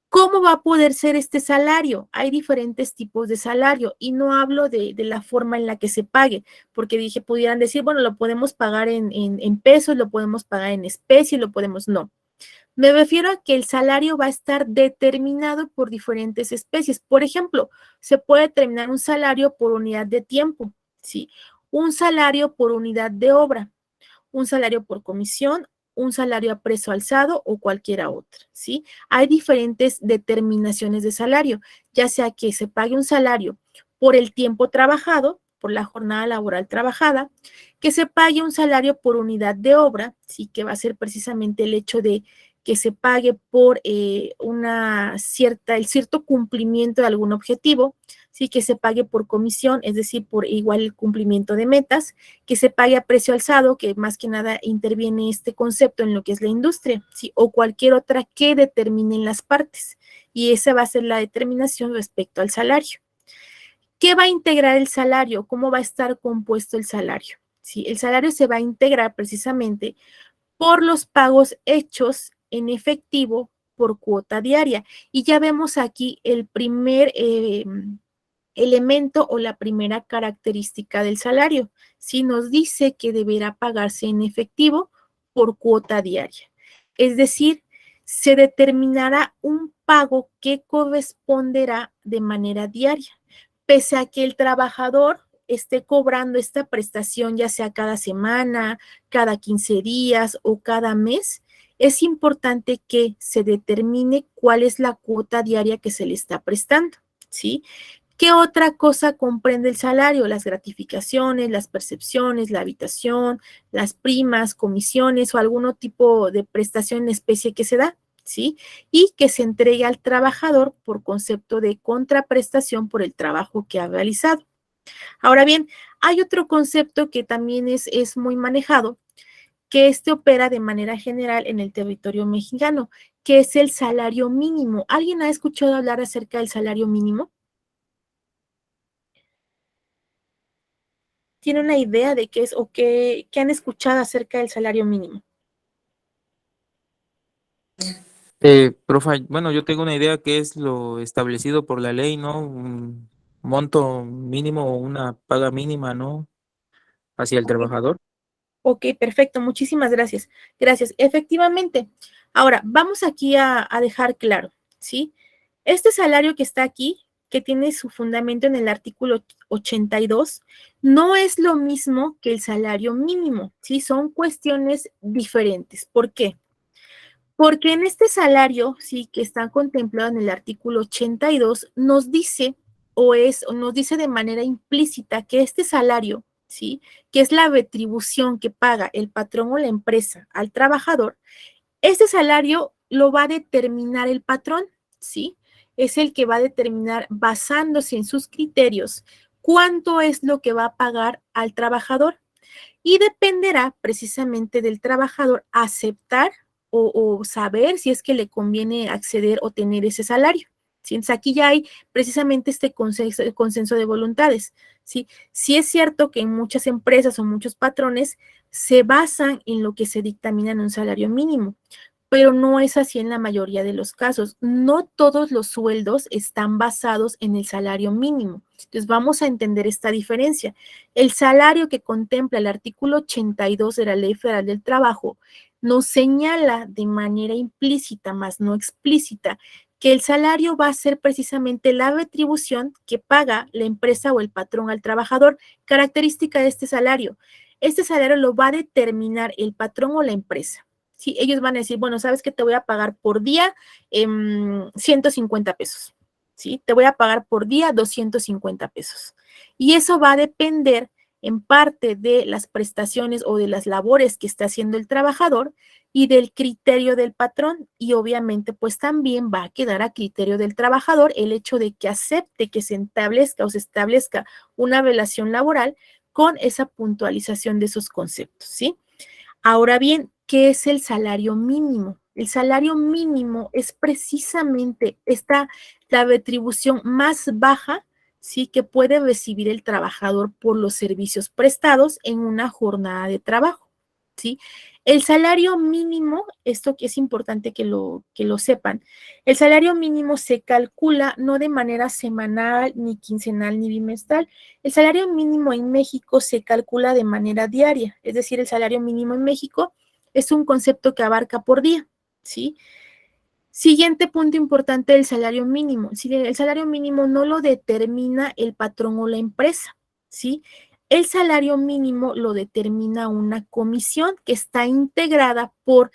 ¿Cómo va a poder ser este salario? Hay diferentes tipos de salario y no hablo de la forma en la que se pague, porque pudieran decir, bueno, lo podemos pagar en pesos, lo podemos pagar en especie, lo podemos, no. Me refiero a que el salario va a estar determinado por diferentes especies. Por ejemplo, se puede determinar un salario por unidad de tiempo, ¿sí? Un salario por unidad de obra, un salario por comisión, un salario a precio alzado o cualquiera otra, ¿sí? Hay diferentes determinaciones de salario, ya sea que se pague un salario por el tiempo trabajado, por la jornada laboral trabajada, que se pague un salario por unidad de obra, sí, que va a ser precisamente el hecho de que se pague por el cierto cumplimiento de algún objetivo, sí, que se pague por comisión, es decir, por igual el cumplimiento de metas, que se pague a precio alzado, que más que nada interviene este concepto en lo que es la industria, ¿sí? O cualquier otra que determinen las partes. Y esa va a ser la determinación respecto al salario. ¿Qué va a integrar el salario? ¿Cómo va a estar compuesto el salario? ¿Sí? El salario se va a integrar precisamente por los pagos hechos en efectivo por cuota diaria. Y ya vemos aquí el primer elemento o la primera característica del salario. Si nos dice que deberá pagarse en efectivo por cuota diaria. Es decir, se determinará un pago que corresponderá de manera diaria, pese a que el trabajador esté cobrando esta prestación ya sea cada semana, cada 15 días o cada mes. Es importante que se determine cuál es la cuota diaria que se le está prestando, ¿sí? ¿Qué otra cosa comprende el salario? Las gratificaciones, las percepciones, la habitación, las primas, comisiones o algún tipo de prestación en especie que se da, ¿sí? Y que se entregue al trabajador por concepto de contraprestación por el trabajo que ha realizado. Ahora bien, hay otro concepto que también es muy manejado, que opera de manera general en el territorio mexicano, que es el salario mínimo. ¿Alguien ha escuchado hablar acerca del salario mínimo? ¿Tiene una idea de qué es o qué han escuchado acerca del salario mínimo? Profa, bueno, yo tengo una idea que es lo establecido por la ley, ¿no? Un monto mínimo o una paga mínima, ¿no? Hacia el Ok, trabajador. ok, perfecto, muchísimas gracias. Gracias, efectivamente. Ahora, vamos aquí a dejar claro, ¿sí? Este salario que está aquí, que tiene su fundamento en el artículo 82, no es lo mismo que el salario mínimo, ¿sí? Son cuestiones diferentes. ¿Por qué? Porque en este salario, sí, que está contemplado en el artículo 82, nos dice o nos dice de manera implícita que este salario, sí, que es la retribución que paga el patrón o la empresa al trabajador, este salario lo va a determinar el patrón, ¿sí? Es el que va a determinar, basándose en sus criterios, cuánto es lo que va a pagar al trabajador y dependerá precisamente del trabajador aceptar o saber si es que le conviene acceder o tener ese salario. ¿Sí? Entonces aquí ya hay precisamente este consenso de voluntades. ¿Sí? Sí es cierto que en muchas empresas o muchos patrones se basan en lo que se dictamina en un salario mínimo, pero no es así en la mayoría de los casos. No todos los sueldos están basados en el salario mínimo. Entonces vamos a entender esta diferencia. El salario que contempla el artículo 82 de la Ley Federal del Trabajo nos señala de manera implícita, más no explícita, que el salario va a ser precisamente la retribución que paga la empresa o el patrón al trabajador. Característica de este salario lo va a determinar el patrón o la empresa. Sí, ellos van a decir, bueno, sabes que te voy a pagar por día 150 pesos, ¿sí? Te voy a pagar por día 250 pesos. Y eso va a depender en parte de las prestaciones o de las labores que está haciendo el trabajador y del criterio del patrón. Y obviamente, pues también va a quedar a criterio del trabajador el hecho de que acepte que se establezca una relación laboral con esa puntualización de esos conceptos, ¿sí? Ahora bien, ¿qué es el salario mínimo? El salario mínimo es precisamente la retribución más baja, ¿sí?, que puede recibir el trabajador por los servicios prestados en una jornada de trabajo, ¿sí? El salario mínimo, esto que es importante que lo sepan, el salario mínimo se calcula no de manera semanal, ni quincenal, ni bimestral. El salario mínimo en México se calcula de manera diaria, es decir, el salario mínimo en México es un concepto que abarca por día, ¿sí? Siguiente punto importante del salario mínimo. Si el salario mínimo no lo determina el patrón o la empresa, ¿sí? El salario mínimo lo determina una comisión que está integrada por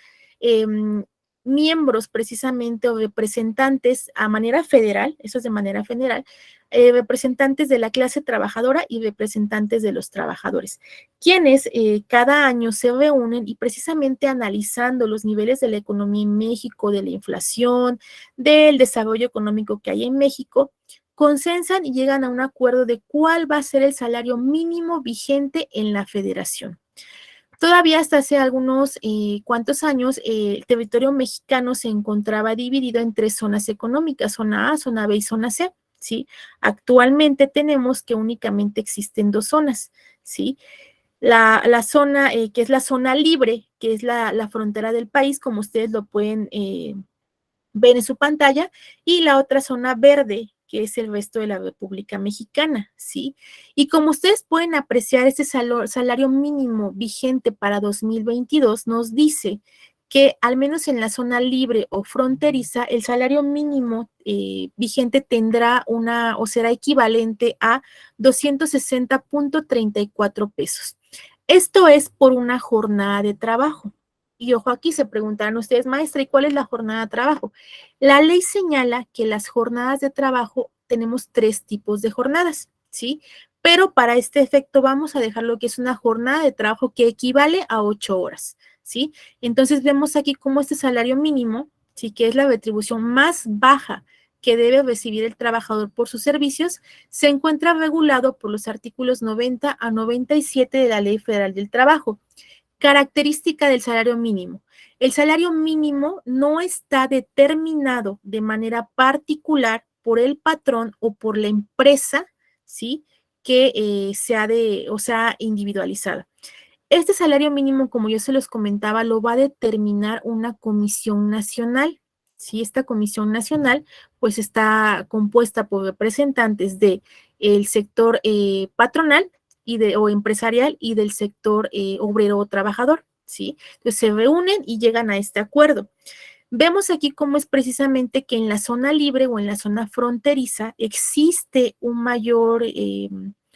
miembros precisamente o representantes a manera federal, eso es de manera federal, representantes de la clase trabajadora y representantes de los trabajadores, quienes cada año se reúnen y precisamente analizando los niveles de la economía en México, de la inflación, del desarrollo económico que hay en México, consensan y llegan a un acuerdo de cuál va a ser el salario mínimo vigente en la federación. Todavía hasta hace algunos cuantos años, el territorio mexicano se encontraba dividido en 3 zonas económicas, zona A, zona B y zona C, ¿sí? Actualmente tenemos que únicamente existen 2 zonas, ¿sí? La zona que es la zona libre, que es la frontera del país, como ustedes lo pueden ver en su pantalla, y la otra zona verde, que es el resto de la República Mexicana, ¿sí? Y como ustedes pueden apreciar, este salario mínimo vigente para 2022 nos dice que al menos en la zona libre o fronteriza, el salario mínimo vigente tendrá o será equivalente a 260.34 pesos. Esto es por una jornada de trabajo. Y ojo, aquí se preguntarán ustedes, maestra, ¿y cuál es la jornada de trabajo? La ley señala que las jornadas de trabajo tenemos 3 tipos de jornadas, ¿sí? Pero para este efecto vamos a dejar lo que es una jornada de trabajo que equivale a 8 horas, ¿sí? Entonces vemos aquí cómo este salario mínimo, ¿sí?, que es la retribución más baja que debe recibir el trabajador por sus servicios, se encuentra regulado por los artículos 90 a 97 de la Ley Federal del Trabajo. Característica del salario mínimo. El salario mínimo no está determinado de manera particular por el patrón o por la empresa, ¿sí?, que sea individualizada. Este salario mínimo, como yo se los comentaba, lo va a determinar una comisión nacional, ¿sí? Esta comisión nacional, pues, está compuesta por representantes del sector patronal o empresarial y del sector obrero o trabajador, ¿sí? Entonces se reúnen y llegan a este acuerdo. Vemos aquí cómo es precisamente que en la zona libre o en la zona fronteriza existe un mayor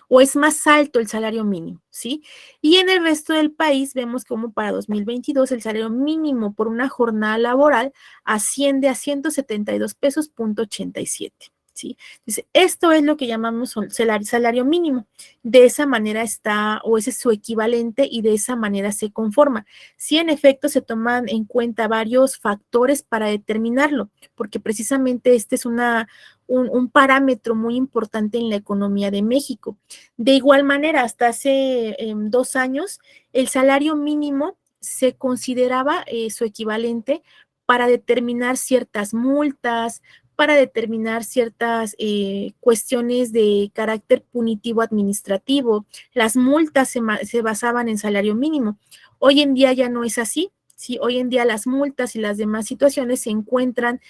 o es más alto el salario mínimo, ¿sí? Y en el resto del país vemos como para 2022 el salario mínimo por una jornada laboral asciende a 172 pesos punto 87. ¿Sí? Entonces, esto es lo que llamamos salario mínimo. De esa manera está, o ese es su equivalente, y de esa manera se conforma. Sí, en efecto, se toman en cuenta varios factores para determinarlo, porque precisamente este es un parámetro muy importante en la economía de México. De igual manera, hasta hace 2 años, el salario mínimo se consideraba su equivalente para determinar ciertas multas, para determinar ciertas cuestiones de carácter punitivo administrativo. Las multas se basaban en salario mínimo. Hoy en día ya no es así. Sí, hoy en día las multas y las demás situaciones se encuentran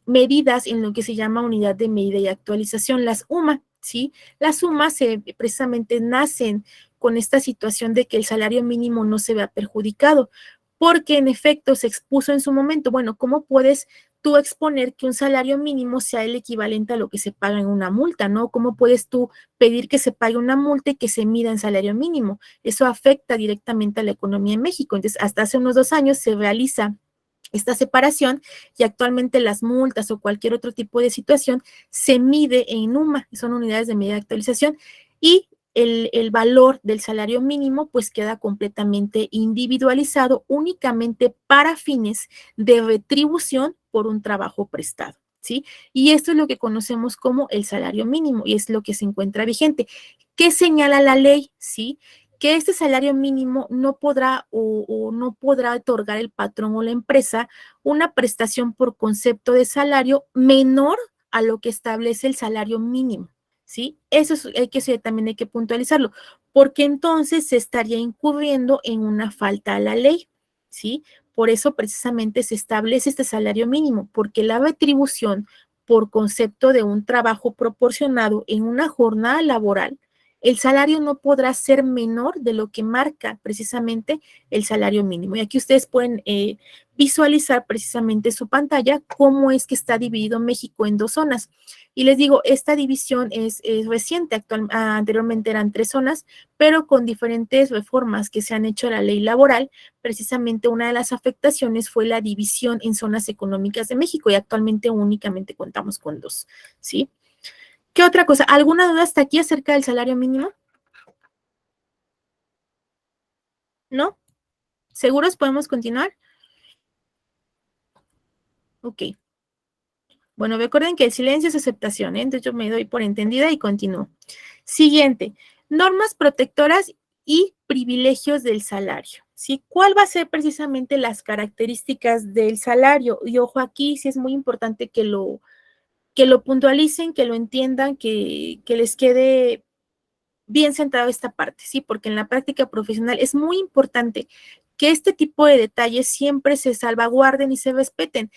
medidas en lo que se llama unidad de medida y actualización, las UMA, ¿sí? Las UMA precisamente nacen con esta situación de que el salario mínimo no se vea perjudicado, porque en efecto se expuso en su momento, bueno, ¿cómo puedes tú exponer que un salario mínimo sea el equivalente a lo que se paga en una multa, ¿no? ¿Cómo puedes tú pedir que se pague una multa y que se mida en salario mínimo? Eso afecta directamente a la economía en México. Entonces, hasta hace unos 2 años se realiza esta separación y actualmente las multas o cualquier otro tipo de situación se mide en UMA, son unidades de medida de actualización, y el valor del salario mínimo pues queda completamente individualizado únicamente para fines de retribución por un trabajo prestado, ¿sí? Y esto es lo que conocemos como el salario mínimo y es lo que se encuentra vigente. ¿Qué señala la ley? ¿Sí? Que este salario mínimo no podrá o no podrá otorgar el patrón o la empresa una prestación por concepto de salario menor a lo que establece el salario mínimo, ¿sí? También hay que puntualizarlo, porque entonces se estaría incurriendo en una falta a la ley, ¿sí? Por eso precisamente se establece este salario mínimo, porque la retribución por concepto de un trabajo proporcionado en una jornada laboral, el salario no podrá ser menor de lo que marca precisamente el salario mínimo. Y aquí ustedes pueden visualizar precisamente su pantalla cómo es que está dividido México en 2 zonas. Y les digo, esta división es reciente, anteriormente eran 3 zonas, pero con diferentes reformas que se han hecho a la ley laboral, precisamente una de las afectaciones fue la división en zonas económicas de México y actualmente únicamente contamos con 2, ¿sí? ¿Qué otra cosa? ¿Alguna duda hasta aquí acerca del salario mínimo? ¿No? ¿Seguros podemos continuar? Ok. Bueno, recuerden que el silencio es aceptación, ¿eh? Entonces yo me doy por entendida y continúo. Siguiente, normas protectoras y privilegios del salario, ¿sí? ¿Cuál va a ser precisamente las características del salario? Y ojo, aquí sí es muy importante que lo puntualicen, que lo entiendan, que les quede bien centrado esta parte, ¿sí? Porque en la práctica profesional es muy importante que este tipo de detalles siempre se salvaguarden y se respeten,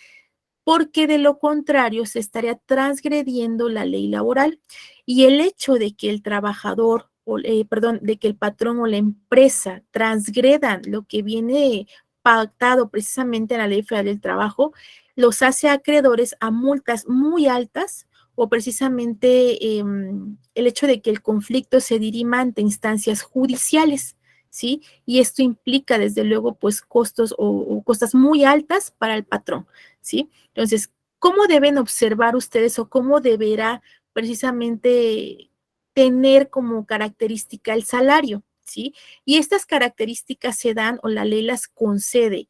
porque de lo contrario se estaría transgrediendo la ley laboral y el hecho de que el trabajador, de que el patrón o la empresa transgredan lo que viene pactado precisamente en la Ley Federal del Trabajo, los hace acreedores a multas muy altas o precisamente el hecho de que el conflicto se dirima ante instancias judiciales, ¿sí? Y esto implica, desde luego, pues costos o costas muy altas para el patrón, ¿sí? Entonces, ¿cómo deben observar ustedes o cómo deberá precisamente tener como característica el salario? ¿Sí? Y estas características se dan o la ley las concede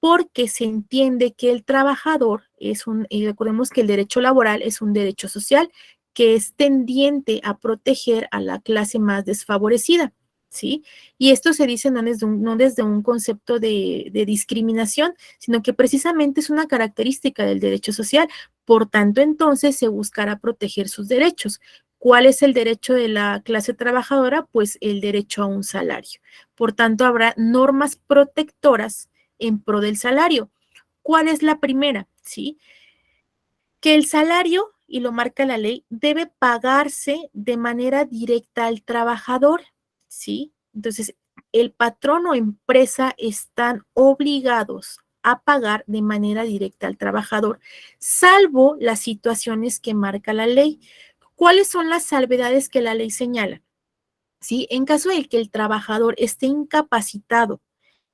porque se entiende que el trabajador y recordemos que el derecho laboral es un derecho social que es tendiente a proteger a la clase más desfavorecida, ¿sí? Y esto se dice no desde un concepto de discriminación, sino que precisamente es una característica del derecho social. Por tanto, entonces se buscará proteger sus derechos. ¿Cuál es el derecho de la clase trabajadora? Pues el derecho a un salario. Por tanto, habrá normas protectoras en pro del salario. ¿Cuál es la primera? ¿Sí? Que el salario, y lo marca la ley, debe pagarse de manera directa al trabajador, ¿sí? Entonces, el patrón o empresa están obligados a pagar de manera directa al trabajador, salvo las situaciones que marca la ley. ¿Cuáles son las salvedades que la ley señala? ¿Sí? En caso de que el trabajador esté incapacitado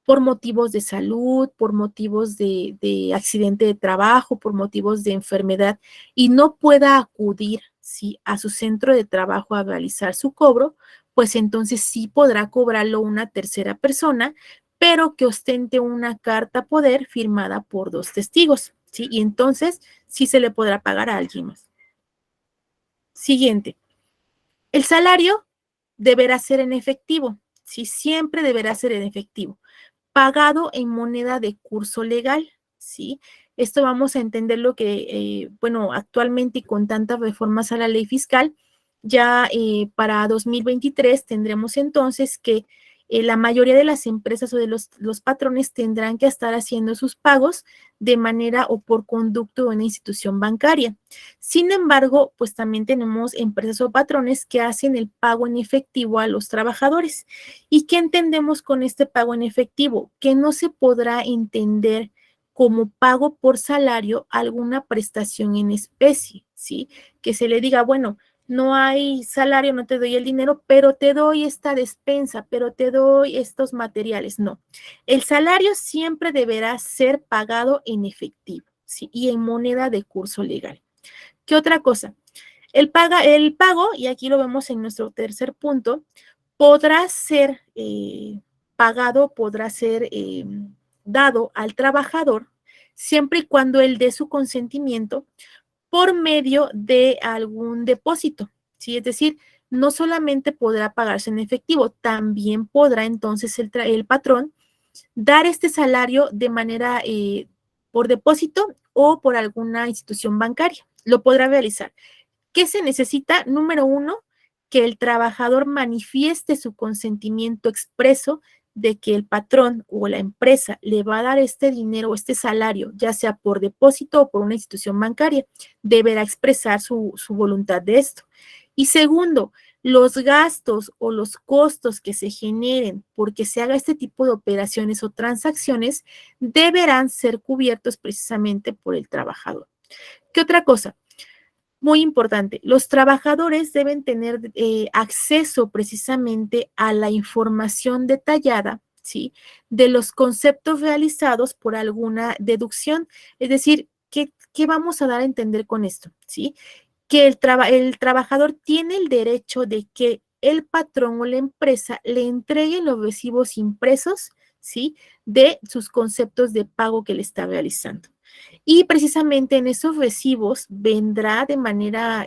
por motivos de salud, por motivos de accidente de trabajo, por motivos de enfermedad, y no pueda acudir, ¿sí?, a su centro de trabajo a realizar su cobro, pues entonces sí podrá cobrarlo una tercera persona, pero que ostente una carta poder firmada por 2 testigos, ¿sí? Y entonces sí se le podrá pagar a alguien más. Siguiente. El salario deberá ser en efectivo, ¿sí? Siempre deberá ser en efectivo, pagado en moneda de curso legal, ¿sí? Esto vamos a entender lo que, bueno, actualmente y con tantas reformas a la ley fiscal, ya para 2023 tendremos entonces que la mayoría de las empresas o de los patrones tendrán que estar haciendo sus pagos de manera o por conducto de una institución bancaria. Sin embargo, pues también tenemos empresas o patrones que hacen el pago en efectivo a los trabajadores. ¿Y qué entendemos con este pago en efectivo? Que no se podrá entender como pago por salario alguna prestación en especie, ¿sí? Que se le diga, bueno, no hay salario, no te doy el dinero, pero te doy esta despensa, pero te doy estos materiales. No, el salario siempre deberá ser pagado en efectivo, ¿sí? Y en moneda de curso legal. ¿Qué otra cosa? El pago, y aquí lo vemos en nuestro tercer punto, podrá ser pagado, podrá ser dado al trabajador siempre y cuando él dé su consentimiento por medio de algún depósito, ¿sí? Es decir, no solamente podrá pagarse en efectivo, también podrá entonces el patrón dar este salario de manera por depósito o por alguna institución bancaria. Lo podrá realizar. ¿Qué se necesita? Número 1, que el trabajador manifieste su consentimiento expreso de que el patrón o la empresa le va a dar este dinero o este salario, ya sea por depósito o por una institución bancaria. Deberá expresar su voluntad de esto. Y segundo, los gastos o los costos que se generen porque se haga este tipo de operaciones o transacciones deberán ser cubiertos precisamente por el trabajador. ¿Qué otra cosa? Muy importante, los trabajadores deben tener acceso precisamente a la información detallada, ¿sí? De los conceptos realizados por alguna deducción. Es decir, ¿qué vamos a dar a entender con esto? ¿Sí? Que el trabajador tiene el derecho de que el patrón o la empresa le entreguen los recibos impresos, ¿sí? De sus conceptos de pago que le está realizando. Y precisamente en esos recibos vendrá de manera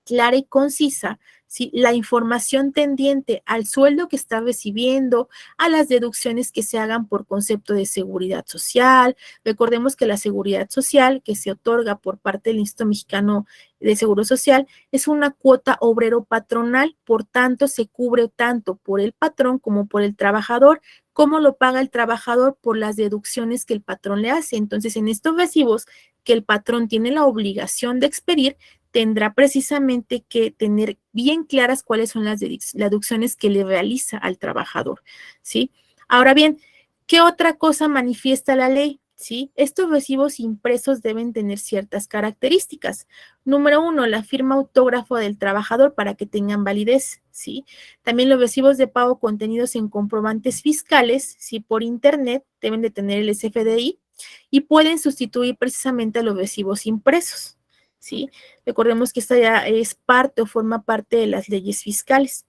clara y concisa, ¿sí? La información tendiente al sueldo que está recibiendo, a las deducciones que se hagan por concepto de seguridad social. Recordemos que la seguridad social que se otorga por parte del Instituto Mexicano de Seguro Social es una cuota obrero patronal, por tanto se cubre tanto por el patrón como por el trabajador, como lo paga el trabajador por las deducciones que el patrón le hace. Entonces, en estos recibos que el patrón tiene la obligación de expedir, tendrá precisamente que tener bien claras cuáles son las deducciones que le realiza al trabajador, ¿sí? Ahora bien, ¿qué otra cosa manifiesta la ley? ¿Sí? Estos recibos impresos deben tener ciertas características. Número 1, la firma autógrafo del trabajador para que tengan validez, ¿sí? También los recibos de pago contenidos en comprobantes fiscales, ¿sí? Por internet, deben de tener el SFDI y pueden sustituir precisamente a los recibos impresos, ¿sí? Recordemos que esta ya es parte o forma parte de las leyes fiscales.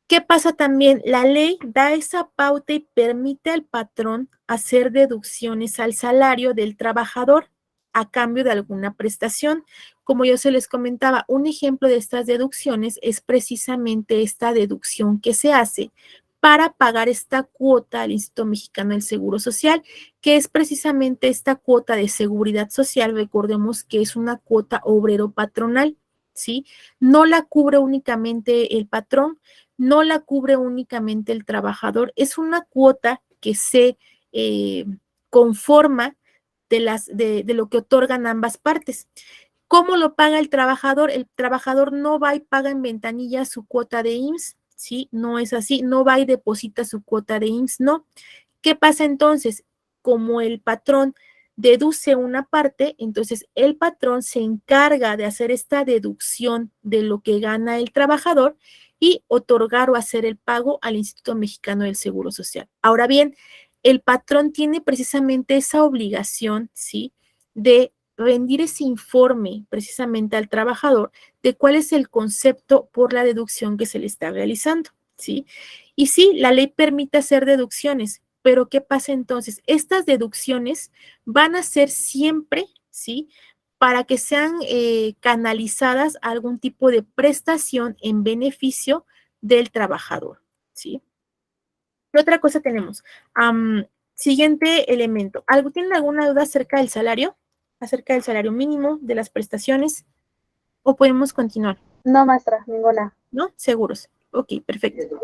¿Qué pasa también? La ley da esa pauta y permite al patrón hacer deducciones al salario del trabajador a cambio de alguna prestación. Como yo se les comentaba, un ejemplo de estas deducciones es precisamente esta deducción que se hace para pagar esta cuota al Instituto Mexicano del Seguro Social, que es precisamente esta cuota de seguridad social. Recordemos que es una cuota obrero patronal, ¿sí? No la cubre únicamente el patrón, no la cubre únicamente el trabajador, es una cuota que se conforma de lo que otorgan ambas partes. ¿Cómo lo paga el trabajador? El trabajador no va y paga en ventanilla su cuota de IMSS, ¿sí? No es así, no va y deposita su cuota de IMSS, no. ¿Qué pasa entonces? Como el patrón deduce una parte, entonces el patrón se encarga de hacer esta deducción de lo que gana el trabajador y otorgar o hacer el pago al Instituto Mexicano del Seguro Social. Ahora bien, el patrón tiene precisamente esa obligación, ¿sí? De rendir ese informe precisamente al trabajador de cuál es el concepto por la deducción que se le está realizando, ¿sí? Y sí, la ley permite hacer deducciones, pero ¿qué pasa entonces? Estas deducciones van a ser siempre, ¿sí? Para que sean canalizadas a algún tipo de prestación en beneficio del trabajador, ¿sí? ¿Qué otra cosa tenemos? Siguiente elemento. ¿Tienen alguna duda acerca del salario? ¿Acerca del salario mínimo, de las prestaciones? ¿O podemos continuar? No, maestra, ninguna. ¿No? ¿Seguros? Ok, perfecto.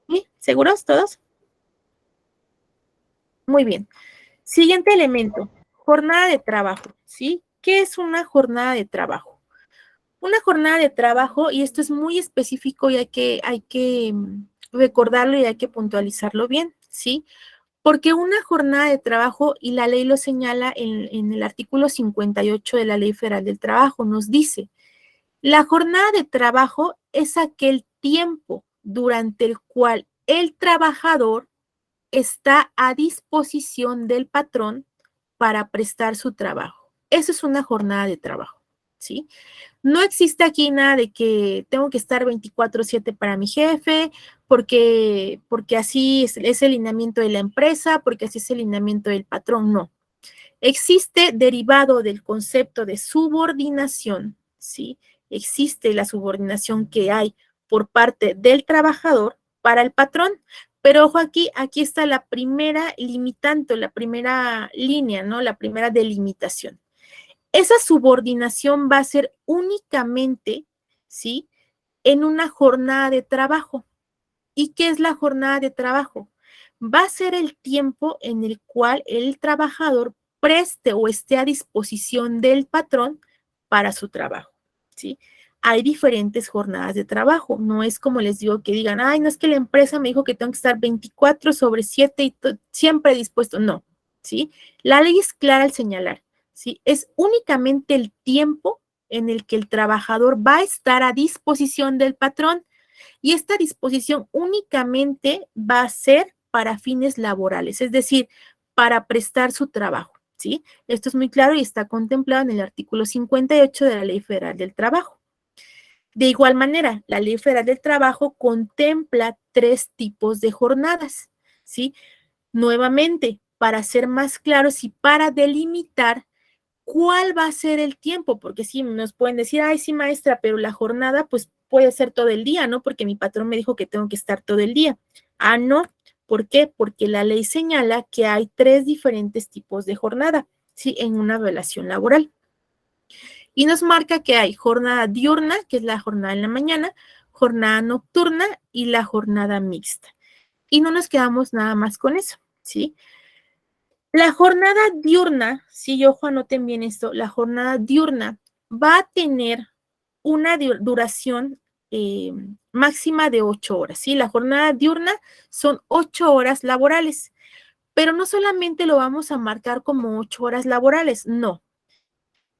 ¿Sí? ¿Seguros todos? Muy bien. Siguiente elemento. Jornada de trabajo, ¿sí? ¿Qué es una jornada de trabajo? Una jornada de trabajo, y esto es muy específico y hay que recordarlo y hay que puntualizarlo bien, ¿sí? Porque una jornada de trabajo, y la ley lo señala en el artículo 58 de la Ley Federal del Trabajo, nos dice, la jornada de trabajo es aquel tiempo durante el cual el trabajador está a disposición del patrón para prestar su trabajo. Eso es una jornada de trabajo, ¿sí? No existe aquí nada de que tengo que estar 24/7 para mi jefe, porque así es el lineamiento de la empresa, porque así es el lineamiento del patrón, no. Existe derivado del concepto de subordinación, ¿sí? existe la subordinación que hay por parte del trabajador para el patrón. Pero ojo aquí está la primera limitante, la primera línea, ¿no? La primera delimitación. Esa subordinación va a ser únicamente, ¿sí?, en una jornada de trabajo. ¿Y qué es la jornada de trabajo? Va a ser el tiempo en el cual el trabajador preste o esté a disposición del patrón para su trabajo, ¿sí? Hay diferentes jornadas de trabajo, no es como les digo que digan, ay, no es que la empresa me dijo que tengo que estar 24/7 y siempre dispuesto, no, ¿sí? La ley es clara al señalar, ¿sí? Es únicamente el tiempo en el que el trabajador va a estar a disposición del patrón y esta disposición únicamente va a ser para fines laborales, es decir, para prestar su trabajo, ¿sí? Esto es muy claro y está contemplado en el artículo 58 de la Ley Federal del Trabajo. De igual manera, la Ley Federal del Trabajo contempla 3 tipos de jornadas, ¿sí? Nuevamente, para ser más claros y para delimitar cuál va a ser el tiempo, porque sí, nos pueden decir, ay, sí, maestra, pero la jornada, pues, puede ser todo el día, ¿no? Porque mi patrón me dijo que tengo que estar todo el día. Ah, no. ¿Por qué? Porque la ley señala que hay 3 diferentes tipos de jornada, ¿sí? En una relación laboral. Y nos marca que hay jornada diurna, que es la jornada en la mañana, jornada nocturna y la jornada mixta. Y no nos quedamos nada más con eso, ¿sí? La jornada diurna, si ojo, anoten bien esto, la jornada diurna va a tener una duración máxima de 8 horas, ¿sí? La jornada diurna son 8 horas laborales, pero no solamente lo vamos a marcar como 8 horas laborales, no.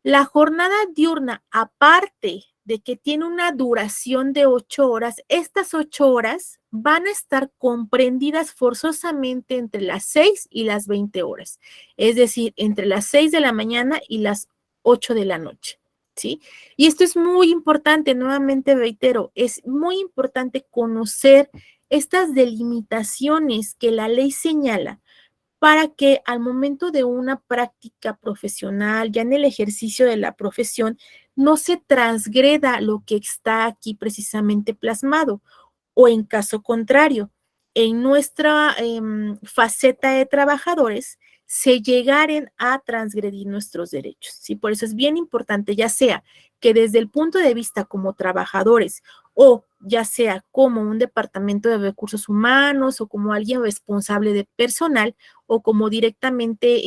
La jornada diurna, aparte de que tiene una duración de 8 horas, estas 8 horas van a estar comprendidas forzosamente entre las 6 y las 20 horas, es decir, entre las 6 de la mañana y las 8 de la noche, ¿sí? Y esto es muy importante, nuevamente reitero, es muy importante conocer estas delimitaciones que la ley señala para que al momento de una práctica profesional, ya en el ejercicio de la profesión, no se transgreda lo que está aquí precisamente plasmado, o en caso contrario, en nuestra faceta de trabajadores, se llegaren a transgredir nuestros derechos, ¿sí? Por eso es bien importante, ya sea que desde el punto de vista como trabajadores o ya sea como un departamento de recursos humanos o como alguien responsable de personal o como directamente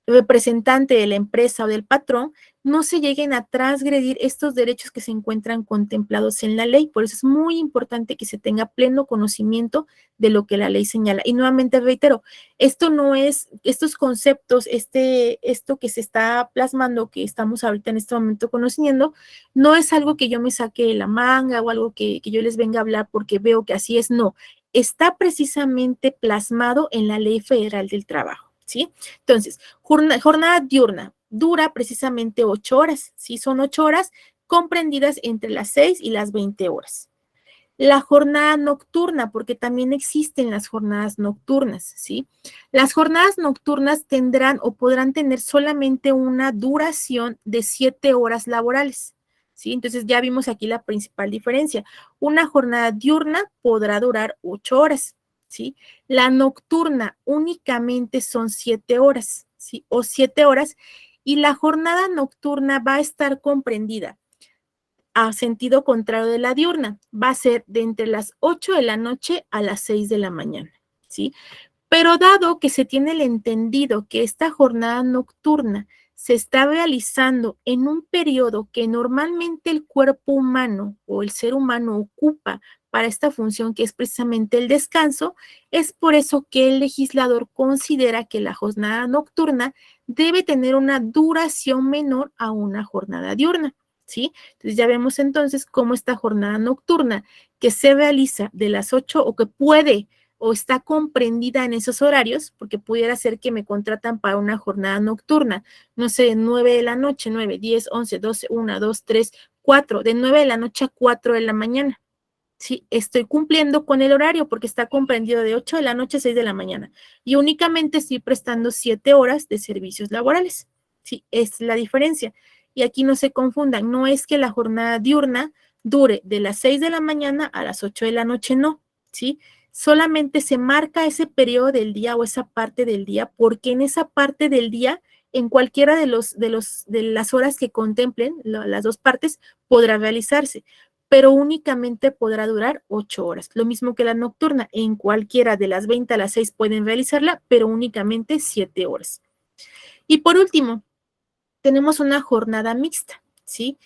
representante de la empresa o del patrón, no se lleguen a transgredir estos derechos que se encuentran contemplados en la ley. Por eso es muy importante que se tenga pleno conocimiento de lo que la ley señala. Y nuevamente reitero, esto no es, estos conceptos, esto que se está plasmando, que estamos ahorita en este momento conociendo, no es algo que yo me saque de la manga o algo que yo les venga a hablar porque veo que así es, no. Está precisamente plasmado en la Ley Federal del Trabajo. ¿Sí? Entonces, jornada diurna dura precisamente 8 horas, ¿sí? Son 8 horas comprendidas entre las 6 y las 20 horas. La jornada nocturna, porque también existen las jornadas nocturnas, ¿sí? Las jornadas nocturnas tendrán o podrán tener solamente una duración de 7 horas laborales, ¿sí? Entonces ya vimos aquí la principal diferencia. Una jornada diurna podrá durar 8 horas. ¿Sí? La nocturna únicamente son 7 horas, ¿sí? O 7 horas, y la jornada nocturna va a estar comprendida a sentido contrario de la diurna, va a ser de entre las 8 de la noche a las 6 de la mañana, ¿sí? Pero dado que se tiene el entendido que esta jornada nocturna se está realizando en un periodo que normalmente el cuerpo humano o el ser humano ocupa para esta función que es precisamente el descanso, es por eso que el legislador considera que la jornada nocturna debe tener una duración menor a una jornada diurna, ¿sí? Entonces ya vemos entonces cómo esta jornada nocturna que se realiza de las 8 o que puede o está comprendida en esos horarios, porque pudiera ser que me contratan para una jornada nocturna, no sé, 9 de la noche, 9, 10, 11, 12, 1, 2, 3, 4, de 9 de la noche a 4 de la mañana. Sí, estoy cumpliendo con el horario porque está comprendido de 8 de la noche a 6 de la mañana y únicamente estoy prestando 7 horas de servicios laborales. Sí, es la diferencia. Y aquí no se confundan, no es que la jornada diurna dure de las 6 de la mañana a las 8 de la noche, no, ¿sí? Solamente se marca ese periodo del día o esa parte del día, porque en esa parte del día, en cualquiera de las horas que contemplen, las dos partes, podrá realizarse, pero únicamente podrá durar 8 horas. Lo mismo que la nocturna, en cualquiera de las 20 a las 6 pueden realizarla, pero únicamente 7 horas. Y por último, tenemos una jornada mixta, ¿sí?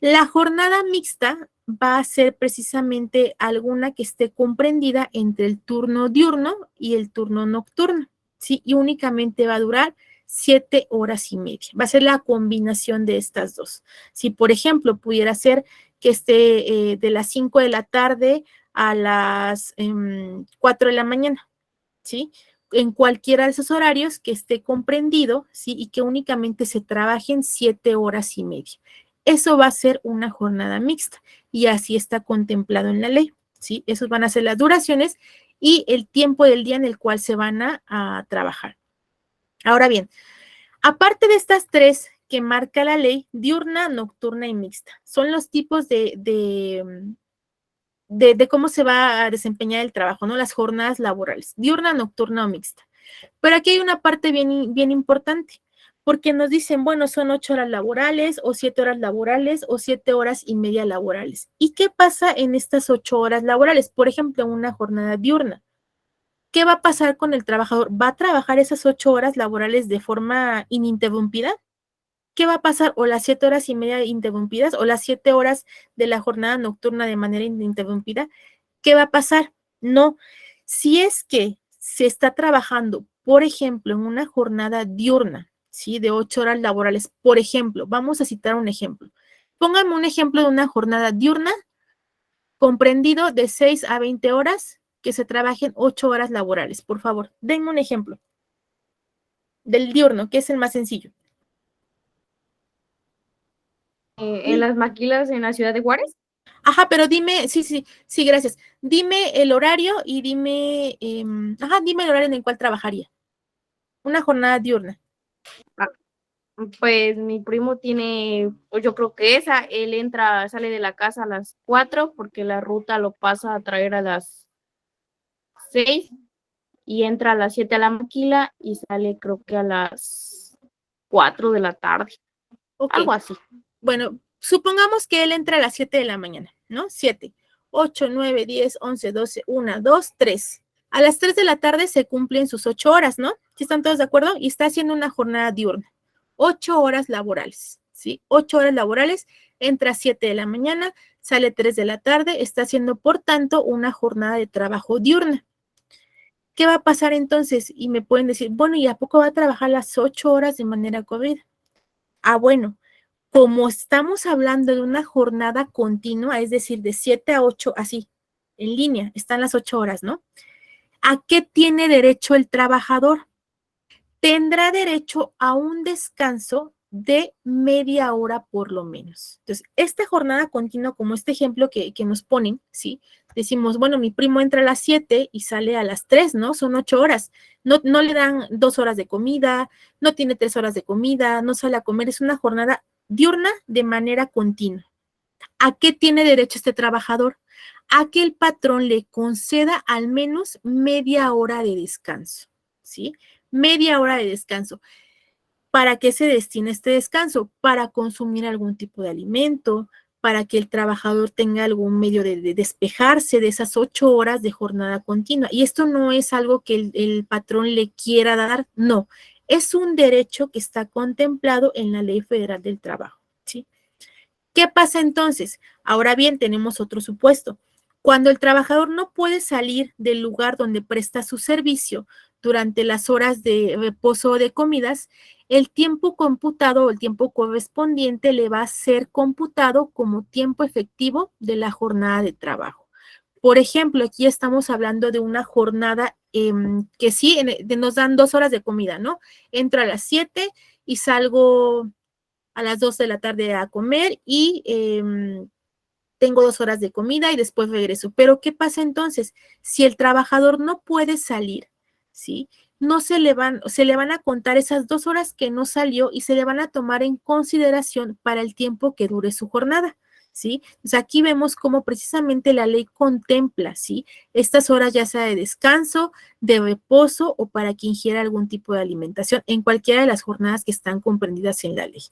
La jornada mixta va a ser precisamente alguna que esté comprendida entre el turno diurno y el turno nocturno, ¿sí? Y únicamente va a durar 7 horas y media. Va a ser la combinación de estas dos. Si, por ejemplo, pudiera ser que esté de las 5 de la tarde a las 4 de la mañana, ¿sí? En cualquiera de esos horarios que esté comprendido, ¿sí? Y que únicamente se trabajen 7 horas y media. Eso va a ser una jornada mixta y así está contemplado en la ley, ¿sí? Esos van a ser las duraciones y el tiempo del día en el cual se van a trabajar. Ahora bien, aparte de estas tres que marca la ley, diurna, nocturna y mixta, son los tipos de cómo se va a desempeñar el trabajo, ¿no? Las jornadas laborales, diurna, nocturna o mixta. Pero aquí hay una parte bien importante, porque nos dicen, bueno, son 8 horas laborales o 7 horas laborales o 7 horas y media laborales. ¿Y qué pasa en estas 8 horas laborales? Por ejemplo, en una jornada diurna. ¿Qué va a pasar con el trabajador? ¿Va a trabajar esas 8 horas laborales de forma ininterrumpida? ¿Qué va a pasar? O las 7 horas y media interrumpidas o las 7 horas de la jornada nocturna de manera ininterrumpida. ¿Qué va a pasar? No. Si es que se está trabajando, por ejemplo, en una jornada diurna, ¿sí? De 8 horas laborales, por ejemplo, vamos a citar un ejemplo. Pónganme un ejemplo de una jornada diurna comprendido de 6 a 20 horas que se trabajen 8 horas laborales, por favor. Denme un ejemplo del diurno, que es el más sencillo. En las maquilas en la ciudad de Juárez. Ajá, pero dime, sí, gracias. Dime el horario y dime, dime el horario en el cual trabajaría. Una jornada diurna. Pues mi primo tiene, pues yo creo que él sale de la casa a las 4 porque la ruta lo pasa a traer a las 6 y entra a las 7 a la maquila y sale creo que a las 4 de la tarde, Ok. algo así. Bueno, supongamos que él entra a las 7 de la mañana, ¿no? 7, 8, 9, 10, 11, 12, 1, 2, 3. A las 3 de la tarde se cumplen sus 8 horas, ¿no? ¿Sí están todos de acuerdo? Y está haciendo una jornada diurna. 8 horas laborales, ¿sí? 8 horas laborales, entra a 7 de la mañana, sale 3 de la tarde, está haciendo, por tanto, una jornada de trabajo diurna. ¿Qué va a pasar entonces? Y me pueden decir, bueno, ¿y a poco va a trabajar las 8 horas de manera corrida? Ah, bueno, como estamos hablando de una jornada continua, es decir, de 7 a 8, así, en línea, están las 8 horas, ¿no? ¿A qué tiene derecho el trabajador? Tendrá derecho a un descanso de media hora por lo menos. Entonces, esta jornada continua, como este ejemplo que nos ponen, ¿sí? Decimos, bueno, mi primo entra a las 7 y sale a las 3, ¿no? Son 8 horas. No le dan 2 horas de comida, no tiene 3 horas de comida, no sale a comer. Es una jornada diurna de manera continua. ¿A qué tiene derecho este trabajador? A que el patrón le conceda al menos media hora de descanso, ¿sí? Media hora de descanso. ¿Para qué se destina este descanso? Para consumir algún tipo de alimento, para que el trabajador tenga algún medio de despejarse de esas 8 horas de jornada continua. Y esto no es algo que el patrón le quiera dar, no. Es un derecho que está contemplado en la Ley Federal del Trabajo, ¿sí? ¿Qué pasa entonces? Ahora bien, tenemos otro supuesto. Cuando el trabajador no puede salir del lugar donde presta su servicio durante las horas de reposo o de comidas, el tiempo computado o el tiempo correspondiente le va a ser computado como tiempo efectivo de la jornada de trabajo. Por ejemplo, aquí estamos hablando de una jornada que sí, nos dan 2 horas de comida, ¿no? Entro a las 7 y salgo a las 2 de la tarde a comer y tengo 2 horas de comida y después regreso. Pero ¿qué pasa entonces? Si el trabajador no puede salir, ¿sí? no se le van a contar esas 2 horas que no salió y se le van a tomar en consideración para el tiempo que dure su jornada, ¿sí? Entonces aquí vemos cómo precisamente la ley contempla, ¿sí? Estas horas ya sea de descanso, de reposo o para que ingiera algún tipo de alimentación en cualquiera de las jornadas que están comprendidas en la ley,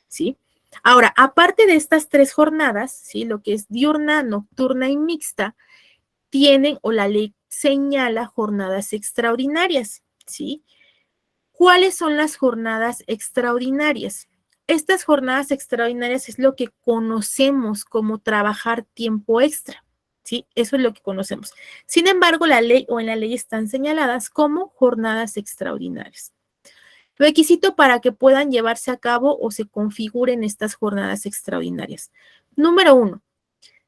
¿sí? Ahora, aparte de estas 3 jornadas, ¿sí? Lo que es diurna, nocturna y mixta, tienen o la ley señala jornadas extraordinarias, ¿sí? ¿Cuáles son las jornadas extraordinarias? Estas jornadas extraordinarias es lo que conocemos como trabajar tiempo extra, ¿sí? Eso es lo que conocemos. Sin embargo, la ley o en la ley están señaladas como jornadas extraordinarias. Requisito para que puedan llevarse a cabo o se configuren estas jornadas extraordinarias. Número 1,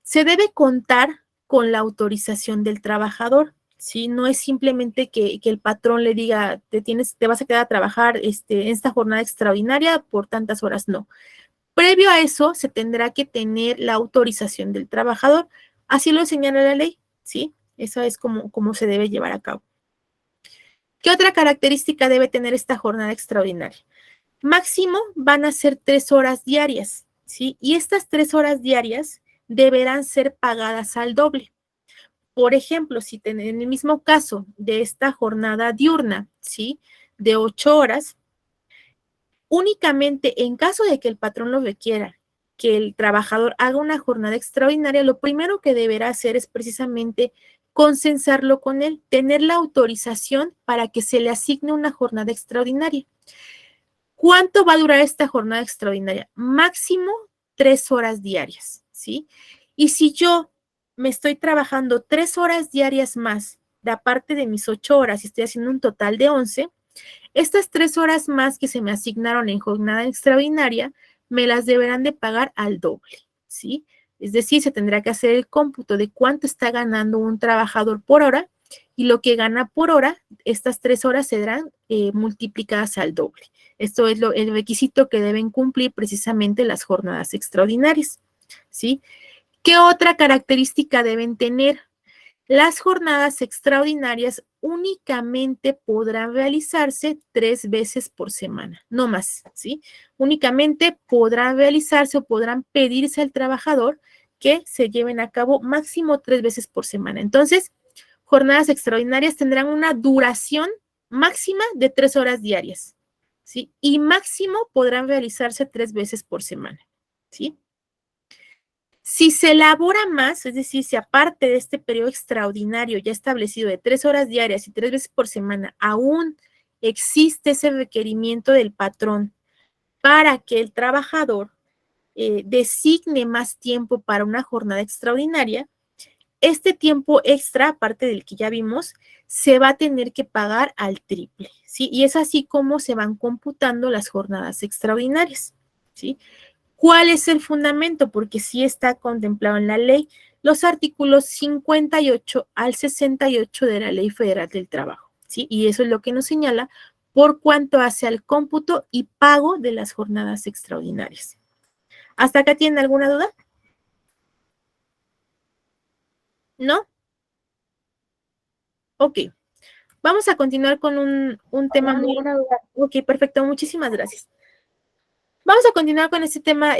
se debe contar con la autorización del trabajador, ¿sí? No es simplemente que el patrón le diga, te vas a quedar a trabajar en esta jornada extraordinaria por tantas horas, no. Previo a eso, se tendrá que tener la autorización del trabajador. Así lo señala la ley, ¿sí? Eso es como se debe llevar a cabo. ¿Qué otra característica debe tener esta jornada extraordinaria? Máximo van a ser 3 horas diarias, ¿sí? Y estas 3 horas diarias deberán ser pagadas al doble. Por ejemplo, si en el mismo caso de esta jornada diurna, ¿sí? De 8 horas, únicamente en caso de que el patrón lo requiera, que el trabajador haga una jornada extraordinaria, lo primero que deberá hacer es precisamente consensarlo con él, tener la autorización para que se le asigne una jornada extraordinaria. ¿Cuánto va a durar esta jornada extraordinaria? Máximo 3 horas diarias, ¿sí? Y si yo me estoy trabajando 3 horas diarias más, de aparte de mis 8 horas, y estoy haciendo un total de 11, estas 3 horas más que se me asignaron en jornada extraordinaria, me las deberán de pagar al doble, ¿sí? Es decir, se tendrá que hacer el cómputo de cuánto está ganando un trabajador por hora y lo que gana por hora, estas 3 horas serán multiplicadas al doble. Esto es el requisito que deben cumplir precisamente las jornadas extraordinarias, ¿sí? ¿Qué otra característica deben tener? Las jornadas extraordinarias únicamente podrán realizarse 3 veces por semana, no más, ¿sí? Únicamente podrán realizarse o podrán pedirse al trabajador que se lleven a cabo máximo 3 veces por semana. Entonces, jornadas extraordinarias tendrán una duración máxima de 3 horas diarias, ¿sí? Y máximo podrán realizarse 3 veces por semana, ¿sí? Si se elabora más, es decir, si aparte de este periodo extraordinario ya establecido de 3 horas diarias y 3 veces por semana, aún existe ese requerimiento del patrón para que el trabajador designe más tiempo para una jornada extraordinaria, este tiempo extra, aparte del que ya vimos, se va a tener que pagar al triple, ¿sí? Y es así como se van computando las jornadas extraordinarias, ¿sí? ¿Cuál es el fundamento? Porque sí está contemplado en la ley, los artículos 58 al 68 de la Ley Federal del Trabajo, ¿sí? Y eso es lo que nos señala por cuánto hace al cómputo y pago de las jornadas extraordinarias. ¿Hasta acá tienen alguna duda? ¿No? Ok. Vamos a continuar con un tema No, muy... ninguna duda. Ok, perfecto. Muchísimas gracias. Vamos a continuar con este tema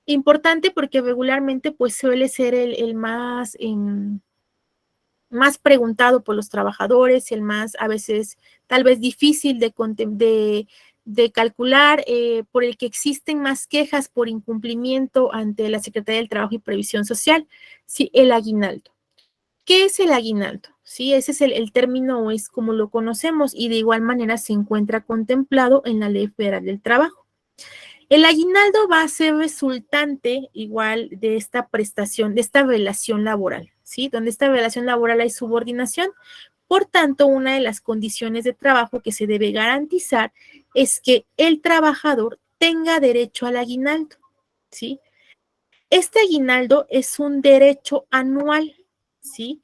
importante porque regularmente pues suele ser el más, más preguntado por los trabajadores, el más a veces tal vez difícil de calcular, por el que existen más quejas por incumplimiento ante la Secretaría del Trabajo y Previsión Social, sí, el aguinaldo. ¿Qué es el aguinaldo? Sí, ese es el término, o es como lo conocemos, y de igual manera se encuentra contemplado en la Ley Federal del Trabajo. El aguinaldo va a ser resultante igual de esta prestación, de esta relación laboral, ¿sí? Donde esta relación laboral hay subordinación. Por tanto, una de las condiciones de trabajo que se debe garantizar es que el trabajador tenga derecho al aguinaldo, ¿sí? Este aguinaldo es un derecho anual, ¿sí?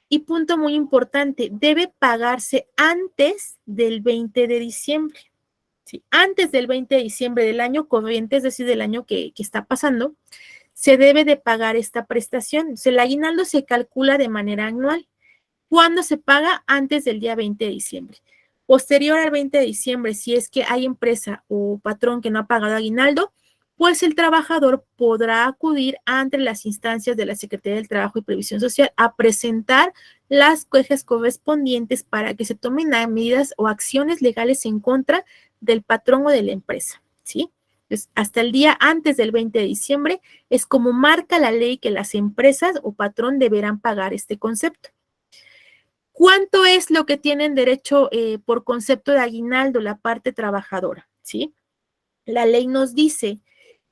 Y punto muy importante, debe pagarse antes del 20 de diciembre. ¿Sí? Antes del 20 de diciembre del año corriente, es decir, del año que está pasando, se debe de pagar esta prestación. O sea, el aguinaldo se calcula de manera anual ¿Cuándo se paga? Antes del día 20 de diciembre. Posterior al 20 de diciembre, si es que hay empresa o patrón que no ha pagado aguinaldo, pues el trabajador podrá acudir ante las instancias de la Secretaría del Trabajo y Previsión Social a presentar las quejas correspondientes para que se tomen medidas o acciones legales en contra del patrón o de la empresa, ¿sí? Entonces, hasta el día antes del 20 de diciembre es como marca la ley que las empresas o patrón deberán pagar este concepto. ¿Cuánto es lo que tienen derecho por concepto de aguinaldo la parte trabajadora? ¿Sí? La ley nos dice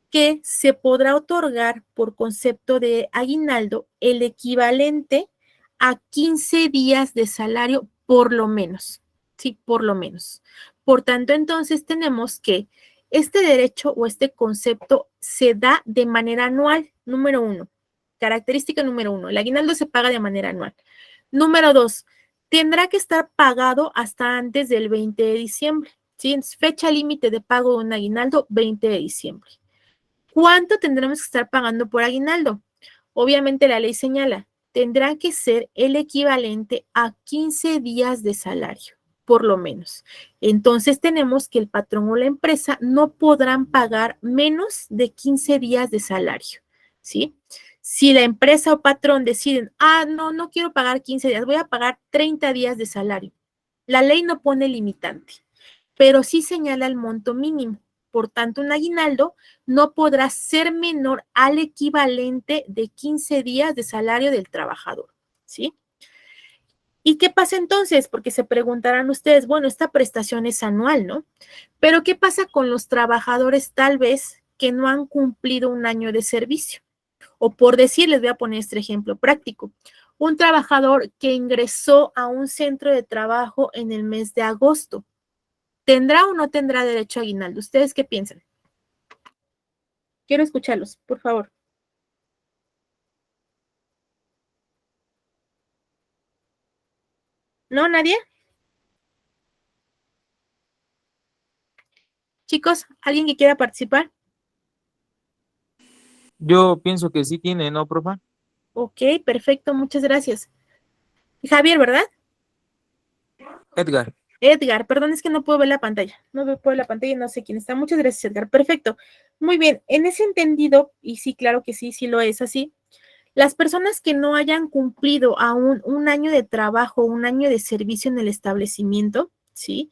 que se podrá otorgar por concepto de aguinaldo el equivalente a 15 días de salario por lo menos. Sí, por lo menos. Por tanto, entonces tenemos que este derecho o este concepto se da de manera anual, número 1. Característica número 1, el aguinaldo se paga de manera anual. Número 2, tendrá que estar pagado hasta antes del 20 de diciembre. ¿Sí? Fecha límite de pago de un aguinaldo, 20 de diciembre. ¿Cuánto tendremos que estar pagando por aguinaldo? Obviamente la ley señala, tendrá que ser el equivalente a 15 días de salario, por lo menos. Entonces tenemos que el patrón o la empresa no podrán pagar menos de 15 días de salario, ¿sí? Si la empresa o patrón deciden, no quiero pagar 15 días, voy a pagar 30 días de salario. La ley no pone limitante, pero sí señala el monto mínimo. Por tanto, un aguinaldo no podrá ser menor al equivalente de 15 días de salario del trabajador, ¿sí? ¿Y qué pasa entonces? Porque se preguntarán ustedes, bueno, esta prestación es anual, ¿no? Pero ¿qué pasa con los trabajadores tal vez que no han cumplido un año de servicio? O por decir, les voy a poner este ejemplo práctico. Un trabajador que ingresó a un centro de trabajo en el mes de agosto, ¿tendrá o no tendrá derecho a aguinaldo? ¿Ustedes qué piensan? Quiero escucharlos, por favor. ¿No? ¿Nadie? Chicos, ¿alguien que quiera participar? Yo pienso que sí tiene, ¿no, profa? Ok, perfecto, muchas gracias. Javier, ¿verdad? Edgar. Edgar, perdón, es que no puedo ver la pantalla. No puedo ver la pantalla y no sé quién está. Muchas gracias, Edgar. Perfecto. Muy bien, en ese entendido, y sí, claro que sí lo es así, las personas que no hayan cumplido aún un año de trabajo, un año de servicio en el establecimiento, ¿sí?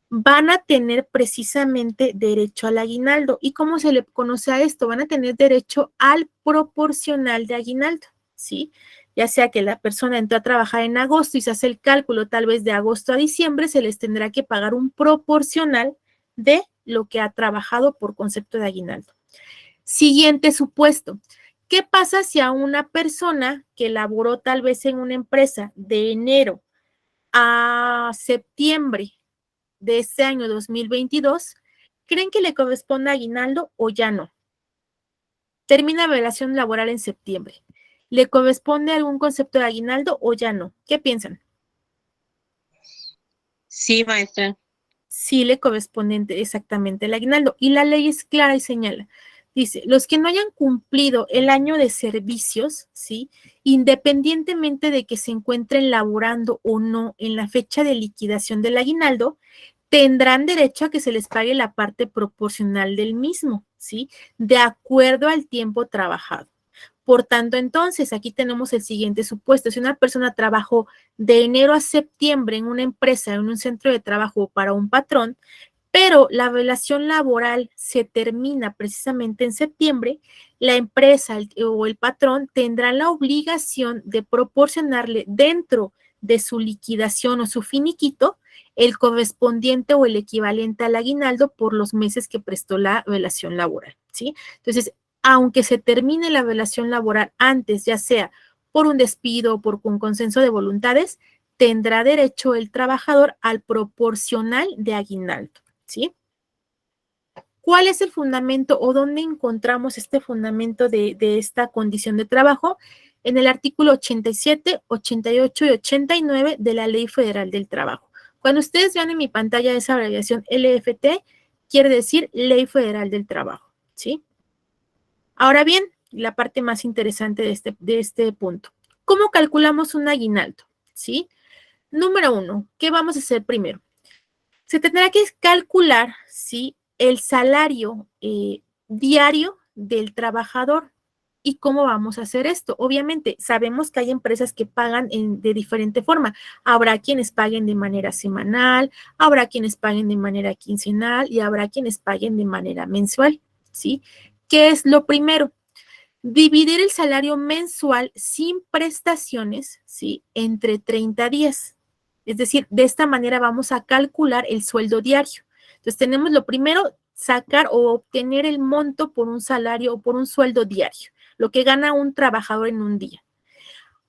Van a tener precisamente derecho al aguinaldo. ¿Y cómo se le conoce a esto? Van a tener derecho al proporcional de aguinaldo, ¿sí? Ya sea que la persona entró a trabajar en agosto y se hace el cálculo tal vez de agosto a diciembre, se les tendrá que pagar un proporcional de lo que ha trabajado por concepto de aguinaldo. Siguiente supuesto. ¿Qué pasa si a una persona que laboró tal vez en una empresa de enero a septiembre de este año 2022, creen que le corresponde aguinaldo o ya no? Termina la relación laboral en septiembre. ¿Le corresponde algún concepto de aguinaldo o ya no? ¿Qué piensan? Sí, maestra. Sí le corresponde exactamente el aguinaldo. Y la ley es clara y señala. Dice, los que no hayan cumplido el año de servicios, ¿sí? Independientemente de que se encuentren laborando o no en la fecha de liquidación del aguinaldo, tendrán derecho a que se les pague la parte proporcional del mismo, ¿sí? De acuerdo al tiempo trabajado. Por tanto, entonces, aquí tenemos el siguiente supuesto. Si una persona trabajó de enero a septiembre en una empresa, en un centro de trabajo para un patrón, pero la relación laboral se termina precisamente en septiembre, la empresa o el patrón tendrán la obligación de proporcionarle dentro de su liquidación o su finiquito el correspondiente o el equivalente al aguinaldo por los meses que prestó la relación laboral, ¿sí? Entonces, aunque se termine la relación laboral antes, ya sea por un despido o por un consenso de voluntades, tendrá derecho el trabajador al proporcional de aguinaldo, ¿sí? ¿Cuál es el fundamento o dónde encontramos este fundamento de esta condición de trabajo? En el artículo 87, 88 y 89 de la Ley Federal del Trabajo. Cuando ustedes vean en mi pantalla esa abreviación LFT, quiere decir Ley Federal del Trabajo, ¿sí? Ahora bien, la parte más interesante de este punto. ¿Cómo calculamos un aguinaldo? ¿sí? Número 1, ¿qué vamos a hacer primero? Se tendrá que calcular, ¿sí?, el salario diario del trabajador. ¿Y cómo vamos a hacer esto? Obviamente, sabemos que hay empresas que pagan de diferente forma. Habrá quienes paguen de manera semanal, habrá quienes paguen de manera quincenal y habrá quienes paguen de manera mensual, ¿sí? ¿Qué es lo primero? Dividir el salario mensual sin prestaciones, ¿sí?, entre 30 días. Es decir, de esta manera vamos a calcular el sueldo diario. Entonces, tenemos lo primero, sacar o obtener el monto por un salario o por un sueldo diario, lo que gana un trabajador en un día.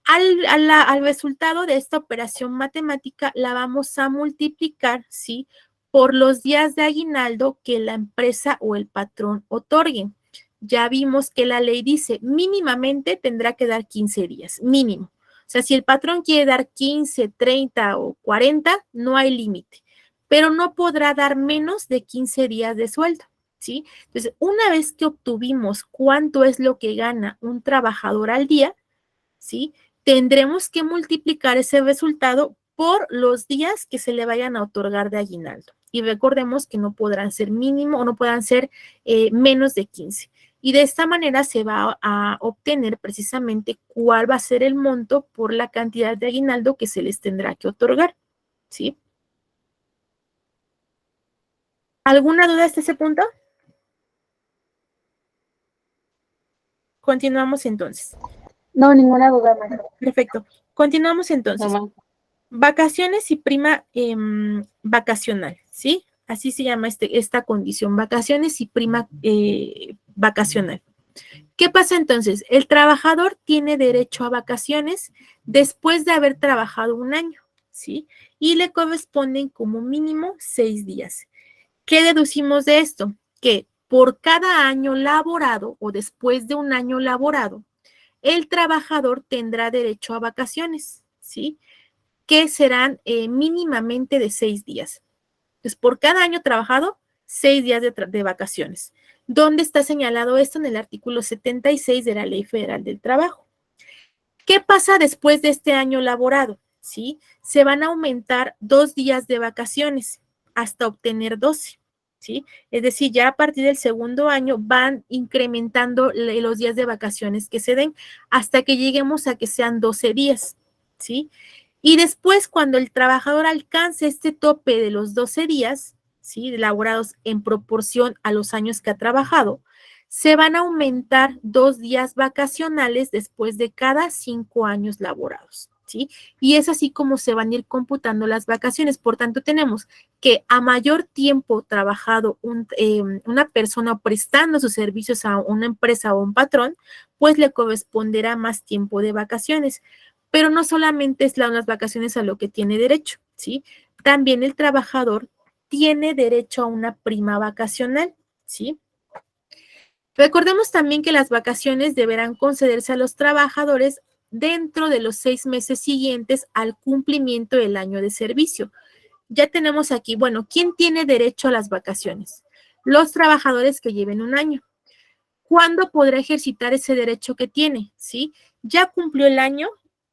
Al resultado de esta operación matemática la vamos a multiplicar, ¿sí?, por los días de aguinaldo que la empresa o el patrón otorguen. Ya vimos que la ley dice mínimamente tendrá que dar 15 días, mínimo. O sea, si el patrón quiere dar 15, 30 o 40, no hay límite, pero no podrá dar menos de 15 días de sueldo, ¿sí? Entonces, una vez que obtuvimos cuánto es lo que gana un trabajador al día, ¿sí?, tendremos que multiplicar ese resultado por los días que se le vayan a otorgar de aguinaldo. Y recordemos que no podrán ser mínimo o no puedan ser menos de 15. Y de esta manera se va a obtener precisamente cuál va a ser el monto por la cantidad de aguinaldo que se les tendrá que otorgar, ¿sí? ¿Alguna duda hasta ese punto? Continuamos entonces. No, ninguna duda, maestra. Perfecto. Continuamos entonces. No, Vacaciones y prima vacacional, ¿sí? Así se llama esta condición, vacaciones y prima vacacional. ¿Qué pasa entonces? El trabajador tiene derecho a vacaciones después de haber trabajado un año, ¿sí? Y le corresponden como mínimo 6 días. ¿Qué deducimos de esto? Que por cada año laborado o después de un año laborado, el trabajador tendrá derecho a vacaciones, ¿sí?, que serán mínimamente de 6 días. Entonces, por cada año trabajado, 6 días de vacaciones. ¿Dónde está señalado esto? En el artículo 76 de la Ley Federal del Trabajo. ¿Qué pasa después de este año laborado? ¿Sí? Se van a aumentar 2 días de vacaciones hasta obtener 12. ¿Sí? Es decir, ya a partir del segundo año van incrementando los días de vacaciones que se den hasta que lleguemos a que sean 12 días. ¿Sí? Y después, cuando el trabajador alcance este tope de los 12 días, ¿sí?, elaborados en proporción a los años que ha trabajado, se van a aumentar 2 días vacacionales después de cada 5 años laborados, ¿sí? Y es así como se van a ir computando las vacaciones. Por tanto, tenemos que a mayor tiempo trabajado una persona prestando sus servicios a una empresa o un patrón, pues le corresponderá más tiempo de vacaciones. Pero no solamente es las vacaciones a lo que tiene derecho, ¿sí? También el trabajador tiene derecho a una prima vacacional, ¿sí? Recordemos también que las vacaciones deberán concederse a los trabajadores dentro de los 6 meses siguientes al cumplimiento del año de servicio. Ya tenemos aquí, bueno, ¿quién tiene derecho a las vacaciones? Los trabajadores que lleven un año. ¿Cuándo podrá ejercitar ese derecho que tiene? ¿Sí? Ya cumplió el año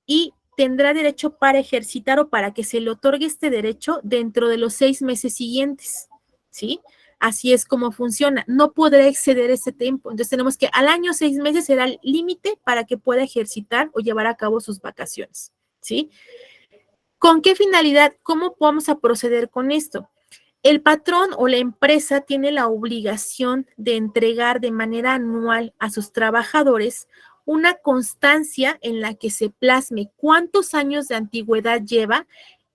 y tendrá derecho para ejercitar o para que se le otorgue este derecho dentro de los 6 meses siguientes, ¿sí? Así es como funciona. No podrá exceder ese tiempo. Entonces tenemos que al año 6 meses será el límite para que pueda ejercitar o llevar a cabo sus vacaciones, ¿sí? ¿Con qué finalidad? ¿Cómo vamos a proceder con esto? El patrón o la empresa tiene la obligación de entregar de manera anual a sus trabajadores una constancia en la que se plasme cuántos años de antigüedad lleva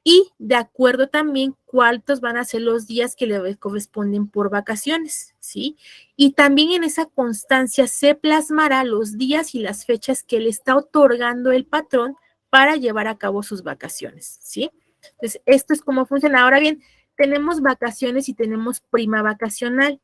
y de acuerdo también cuántos van a ser los días que le corresponden por vacaciones, ¿sí? Y también en esa constancia se plasmará los días y las fechas que le está otorgando el patrón para llevar a cabo sus vacaciones, ¿sí? Entonces, esto es cómo funciona. Ahora bien, tenemos vacaciones y tenemos prima vacacional.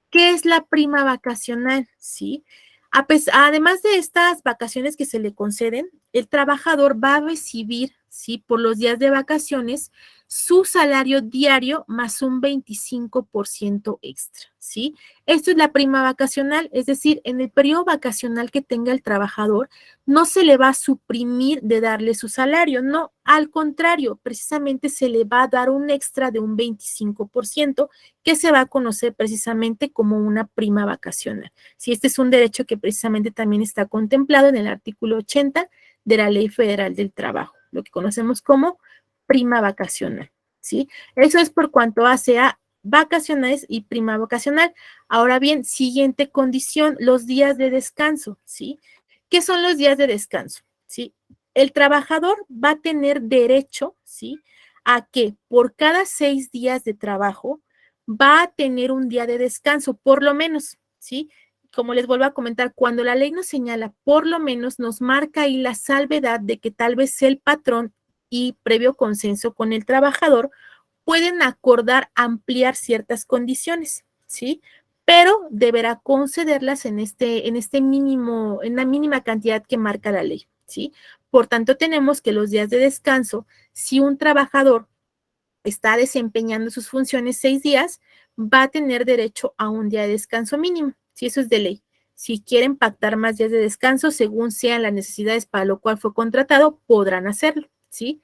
¿Qué es la prima vacacional? ¿Sí? Además de estas vacaciones que se le conceden, el trabajador va a recibir, ¿sí?, por los días de vacaciones, su salario diario más un 25% extra, ¿sí? Esto es la prima vacacional, es decir, en el periodo vacacional que tenga el trabajador, no se le va a suprimir de darle su salario, no, al contrario, precisamente se le va a dar un extra de un 25% que se va a conocer precisamente como una prima vacacional. Sí, este es un derecho que precisamente también está contemplado en el artículo 80 de la Ley Federal del Trabajo, lo que conocemos como prima vacacional, ¿sí? Eso es por cuanto hace a vacacionales y prima vacacional. Ahora bien, siguiente condición, los días de descanso, ¿sí? ¿Qué son los días de descanso? ¿Sí? El trabajador va a tener derecho, ¿sí?, a que por cada 6 días de trabajo va a tener un día de descanso, por lo menos, ¿sí? Como les vuelvo a comentar, cuando la ley nos señala, por lo menos nos marca ahí la salvedad de que tal vez el patrón y previo consenso con el trabajador pueden acordar ampliar ciertas condiciones, ¿sí? Pero deberá concederlas en mínimo, en la mínima cantidad que marca la ley, ¿sí? Por tanto, tenemos que los días de descanso, si un trabajador está desempeñando sus funciones 6 días, va a tener derecho a un día de descanso mínimo, si eso es de ley. Si quieren pactar más días de descanso, según sean las necesidades para lo cual fue contratado, podrán hacerlo, ¿sí?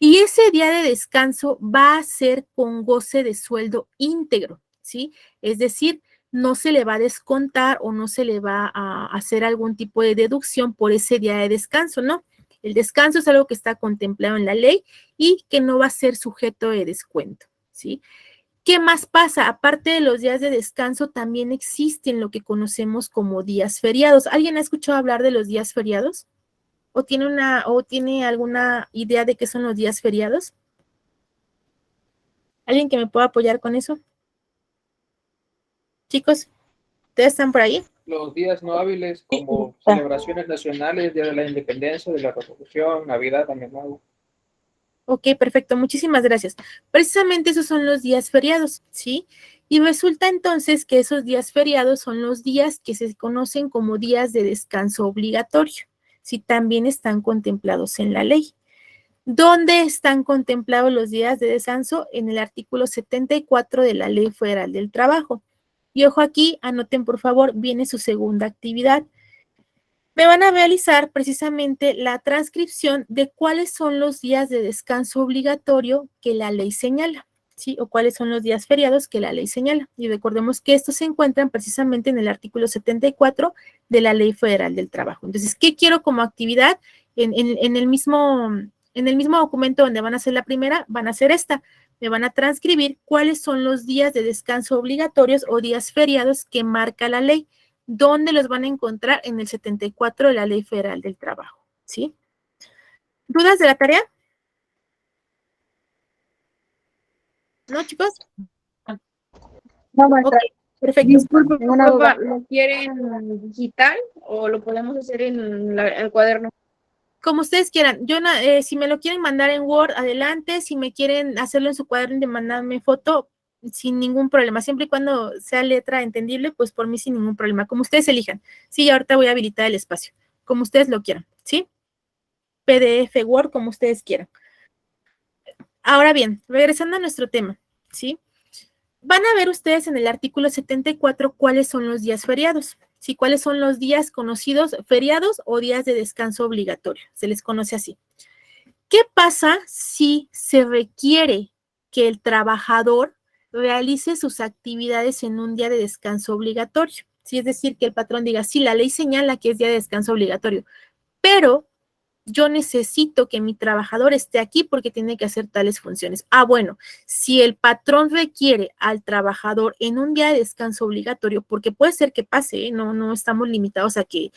Y ese día de descanso va a ser con goce de sueldo íntegro, ¿sí? Es decir, no se le va a descontar o no se le va a hacer algún tipo de deducción por ese día de descanso, ¿no? El descanso es algo que está contemplado en la ley y que no va a ser sujeto de descuento, ¿sí? ¿Qué más pasa? Aparte de los días de descanso, también existen lo que conocemos como días feriados. ¿Alguien ha escuchado hablar de los días feriados? ¿O tiene alguna idea de qué son los días feriados? ¿Alguien que me pueda apoyar con eso? Chicos, ¿ustedes están por ahí? Los días no hábiles como celebraciones nacionales, Día de la Independencia, de la Revolución, Navidad, Año Nuevo. Ok, perfecto, muchísimas gracias. Precisamente esos son los días feriados, ¿sí? Y resulta entonces que esos días feriados son los días que se conocen como días de descanso obligatorio, ¿sí? También están contemplados en la ley. ¿Dónde están contemplados los días de descanso? En el artículo 74 de la Ley Federal del Trabajo. Y ojo aquí, anoten por favor, viene su segunda actividad. Me van a realizar precisamente la transcripción de cuáles son los días de descanso obligatorio que la ley señala, ¿sí? O cuáles son los días feriados que la ley señala. Y recordemos que estos se encuentran precisamente en el artículo 74 de la Ley Federal del Trabajo. Entonces, ¿qué quiero como actividad? En el mismo documento donde van a hacer la primera, van a hacer esta. Me van a transcribir cuáles son los días de descanso obligatorios o días feriados que marca la ley. ¿Dónde los van a encontrar? En el 74 de la Ley Federal del Trabajo, ¿sí? ¿Dudas de la tarea? ¿No, chicos? No, maestra. Ok, perfecto. Disculpe, Ninguna profa, duda. ¿lo quieren digital o lo podemos hacer en el cuaderno? Como ustedes quieran. Yo, si me lo quieren mandar en Word, adelante. Si me quieren hacerlo en su cuaderno de mandarme foto, sin ningún problema. Siempre y cuando sea letra entendible, pues por mí sin ningún problema. Como ustedes elijan. Sí, ahorita voy a habilitar el espacio. Como ustedes lo quieran, ¿sí? PDF, Word, como ustedes quieran. Ahora bien, regresando a nuestro tema, ¿sí? Van a ver ustedes en el artículo 74 cuáles son los días feriados, ¿sí? Cuáles son los días conocidos feriados o días de descanso obligatorio, se les conoce así. ¿Qué pasa si se requiere que el trabajador realice sus actividades en un día de descanso obligatorio? Sí, es decir, que el patrón diga, sí, la ley señala que es día de descanso obligatorio, pero yo necesito que mi trabajador esté aquí porque tiene que hacer tales funciones. Ah, bueno, si el patrón requiere al trabajador en un día de descanso obligatorio, porque puede ser que pase, ¿eh? No estamos limitados a que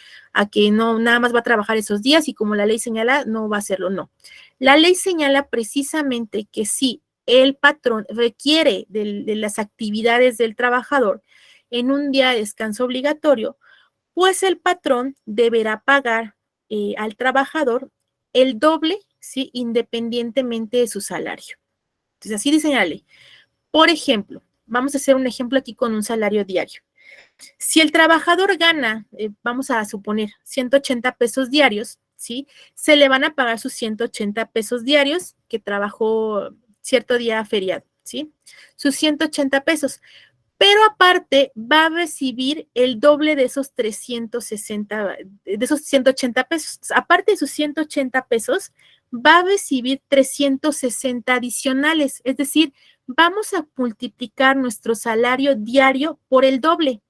no nada más va a trabajar esos días y como la ley señala, no va a hacerlo, no. La ley señala precisamente que si el patrón requiere de las actividades del trabajador en un día de descanso obligatorio, pues el patrón deberá pagar al trabajador el doble, ¿sí? Independientemente de su salario. Entonces, así dice la ley. Por ejemplo, vamos a hacer un ejemplo aquí con un salario diario. Si el trabajador gana, vamos a suponer, 180 pesos diarios, ¿sí? Se le van a pagar sus 180 pesos diarios que trabajó cierto día feriado, ¿sí? Sus 180 pesos. Pero aparte va a recibir el doble de esos 360, de esos 180 pesos. Aparte de sus 180 pesos, va a recibir 360 adicionales. Es decir, vamos a multiplicar nuestro salario diario por el doble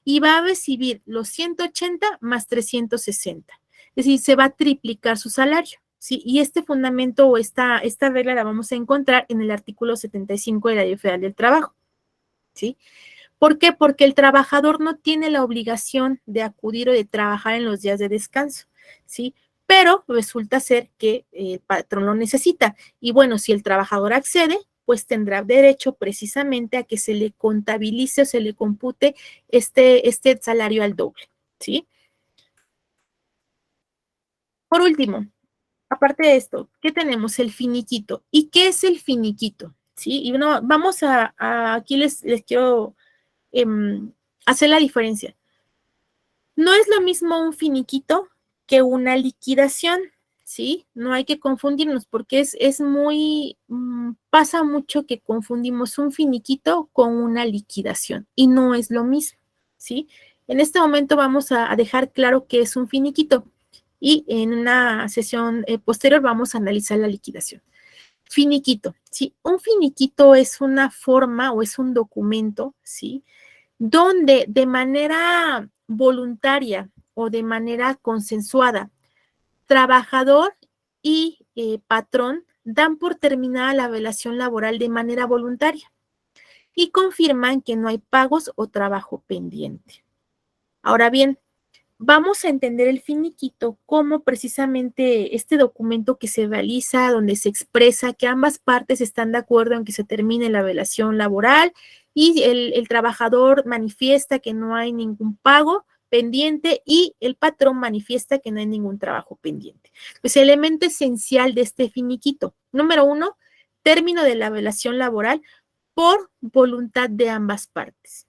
y va a recibir los 180 más 360. Es decir, se va a triplicar su salario. ¿Sí? Y este fundamento o esta regla la vamos a encontrar en el artículo 75 de la Ley Federal del Trabajo. ¿Sí? ¿Por qué? Porque el trabajador no tiene la obligación de acudir o de trabajar en los días de descanso, ¿sí? Pero resulta ser que el patrón lo necesita. Y bueno, si el trabajador accede, pues tendrá derecho precisamente a que se le contabilice o se le compute este salario al doble, ¿sí? Por último, aparte de esto, ¿qué tenemos? El finiquito. ¿Y qué es el finiquito? ¿Sí? Y bueno, vamos aquí les quiero hacer la diferencia. No es lo mismo un finiquito que una liquidación, ¿sí? No hay que confundirnos porque es muy, pasa mucho que confundimos un finiquito con una liquidación y no es lo mismo, ¿sí? En este momento vamos a dejar claro qué es un finiquito y en una sesión posterior vamos a analizar la liquidación. Finiquito, ¿sí? Un finiquito es una forma o es un documento, ¿sí? Donde de manera voluntaria o de manera consensuada, trabajador y patrón dan por terminada la relación laboral de manera voluntaria y confirman que no hay pagos o trabajo pendiente. Ahora bien, vamos a entender el finiquito como precisamente este documento que se realiza, donde se expresa que ambas partes están de acuerdo en que se termine la relación laboral y el trabajador manifiesta que no hay ningún pago pendiente y el patrón manifiesta que no hay ningún trabajo pendiente. Pues el elemento esencial de este finiquito, número 1, término de la relación laboral por voluntad de ambas partes.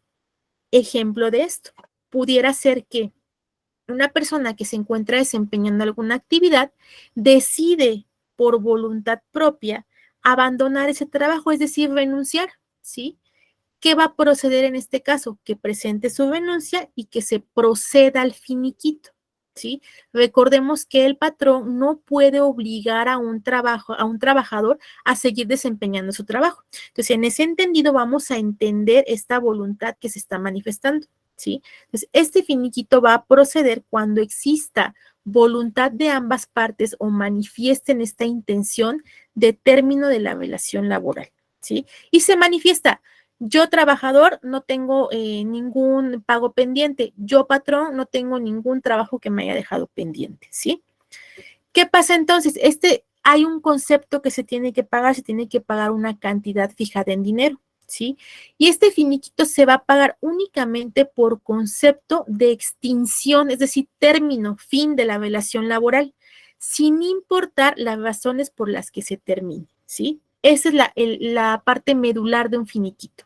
Ejemplo de esto, pudiera ser que una persona que se encuentra desempeñando alguna actividad decide por voluntad propia abandonar ese trabajo, es decir, renunciar, ¿sí? ¿Qué va a proceder en este caso? Que presente su renuncia y que se proceda al finiquito, ¿sí? Recordemos que el patrón no puede obligar a un trabajador a seguir desempeñando su trabajo. Entonces, en ese entendido vamos a entender esta voluntad que se está manifestando, ¿sí? Entonces, este finiquito va a proceder cuando exista voluntad de ambas partes o manifiesten esta intención de término de la relación laboral, ¿sí? Y se manifiesta: yo, trabajador, no tengo ningún pago pendiente. Yo, patrón, no tengo ningún trabajo que me haya dejado pendiente, ¿sí? ¿Qué pasa entonces? Hay un concepto que se tiene que pagar una cantidad fijada en dinero, ¿sí? Y este finiquito se va a pagar únicamente por concepto de extinción, es decir, término, fin de la relación laboral, sin importar las razones por las que se termine, ¿sí? Esa es la parte medular de un finiquito.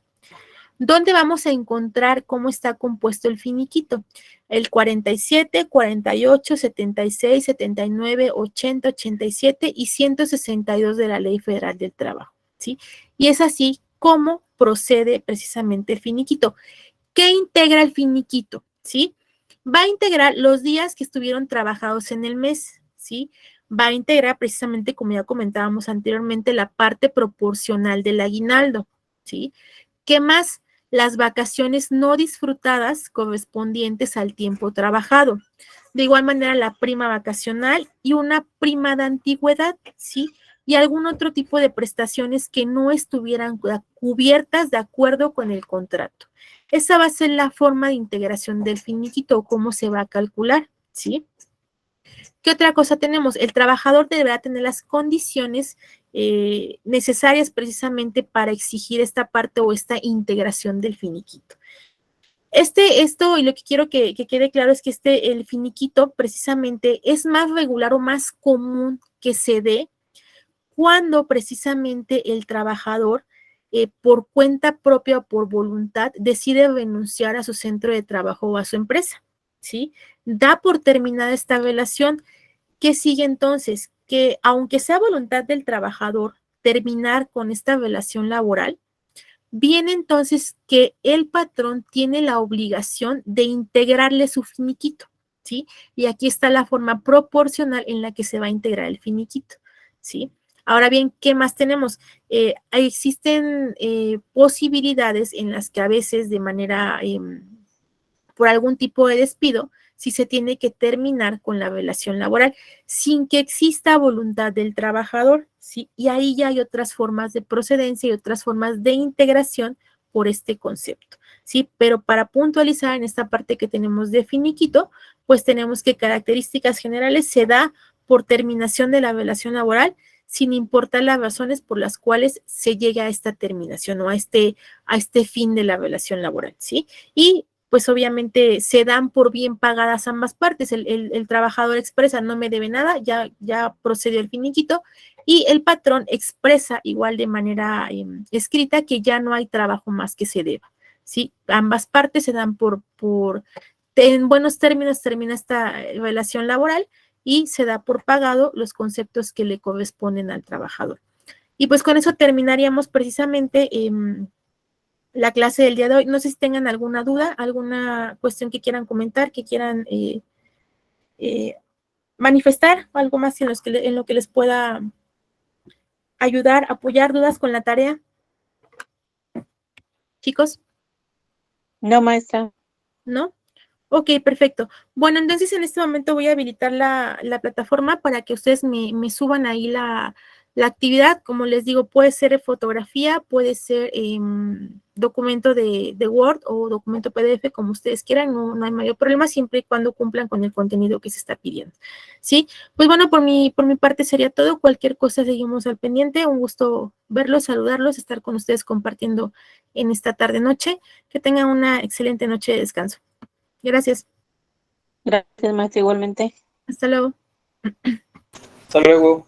¿Dónde vamos a encontrar cómo está compuesto el finiquito? El 47, 48, 76, 79, 80, 87 y 162 de la Ley Federal del Trabajo, ¿sí? Y es así como procede precisamente el finiquito. ¿Qué integra el finiquito? ¿Sí? Va a integrar los días que estuvieron trabajados en el mes, ¿sí? Va a integrar precisamente, como ya comentábamos anteriormente, la parte proporcional del aguinaldo, ¿sí? ¿Qué más? Las vacaciones no disfrutadas correspondientes al tiempo trabajado. De igual manera, la prima vacacional y una prima de antigüedad, ¿sí? Y algún otro tipo de prestaciones que no estuvieran cubiertas de acuerdo con el contrato. Esa va a ser la forma de integración del finiquito, cómo se va a calcular, ¿sí? ¿Qué otra cosa tenemos? El trabajador deberá tener las condiciones necesarias precisamente para exigir esta parte o esta integración del finiquito. Esto y lo que quiero que quede claro es que el finiquito precisamente es más regular o más común que se dé cuando precisamente el trabajador por cuenta propia o por voluntad decide renunciar a su centro de trabajo o a su empresa, ¿sí? Da por terminada esta relación. ¿Qué sigue entonces? Que aunque sea voluntad del trabajador terminar con esta relación laboral, viene entonces que el patrón tiene la obligación de integrarle su finiquito, ¿sí? Y aquí está la forma proporcional en la que se va a integrar el finiquito, ¿sí? Ahora bien, ¿qué más tenemos? Existen posibilidades en las que a veces de manera, por algún tipo de despido, si se tiene que terminar con la relación laboral sin que exista voluntad del trabajador, ¿sí? Y ahí ya hay otras formas de procedencia y otras formas de integración por este concepto, ¿sí? Pero para puntualizar en esta parte que tenemos de finiquito, pues tenemos que características generales se da por terminación de la relación laboral sin importar las razones por las cuales se llega a esta terminación o a este fin de la relación laboral, ¿sí? Y pues obviamente se dan por bien pagadas ambas partes. El trabajador expresa, no me debe nada, ya procedió el finiquito, y el patrón expresa igual de manera escrita que ya no hay trabajo más que se deba, ¿sí? Ambas partes se dan en buenos términos termina esta relación laboral y se da por pagado los conceptos que le corresponden al trabajador. Y pues con eso terminaríamos precisamente la clase del día de hoy. No sé si tengan alguna duda, alguna cuestión que quieran comentar, que quieran manifestar, algo más en lo que les pueda ayudar, apoyar, dudas con la tarea. Chicos, No, maestra. ¿no? Ok, perfecto. Bueno, entonces en este momento voy a habilitar la plataforma para que ustedes me suban ahí la actividad. Como les digo, puede ser fotografía, puede ser documento de Word o documento PDF, como ustedes quieran, no hay mayor problema, siempre y cuando cumplan con el contenido que se está pidiendo. ¿Sí? Pues bueno, por mi parte sería todo. Cualquier cosa seguimos al pendiente. Un gusto verlos, saludarlos, estar con ustedes compartiendo en esta tarde-noche. Que tengan una excelente noche de descanso. Gracias. Gracias, maestra, igualmente. Hasta luego. Hasta luego.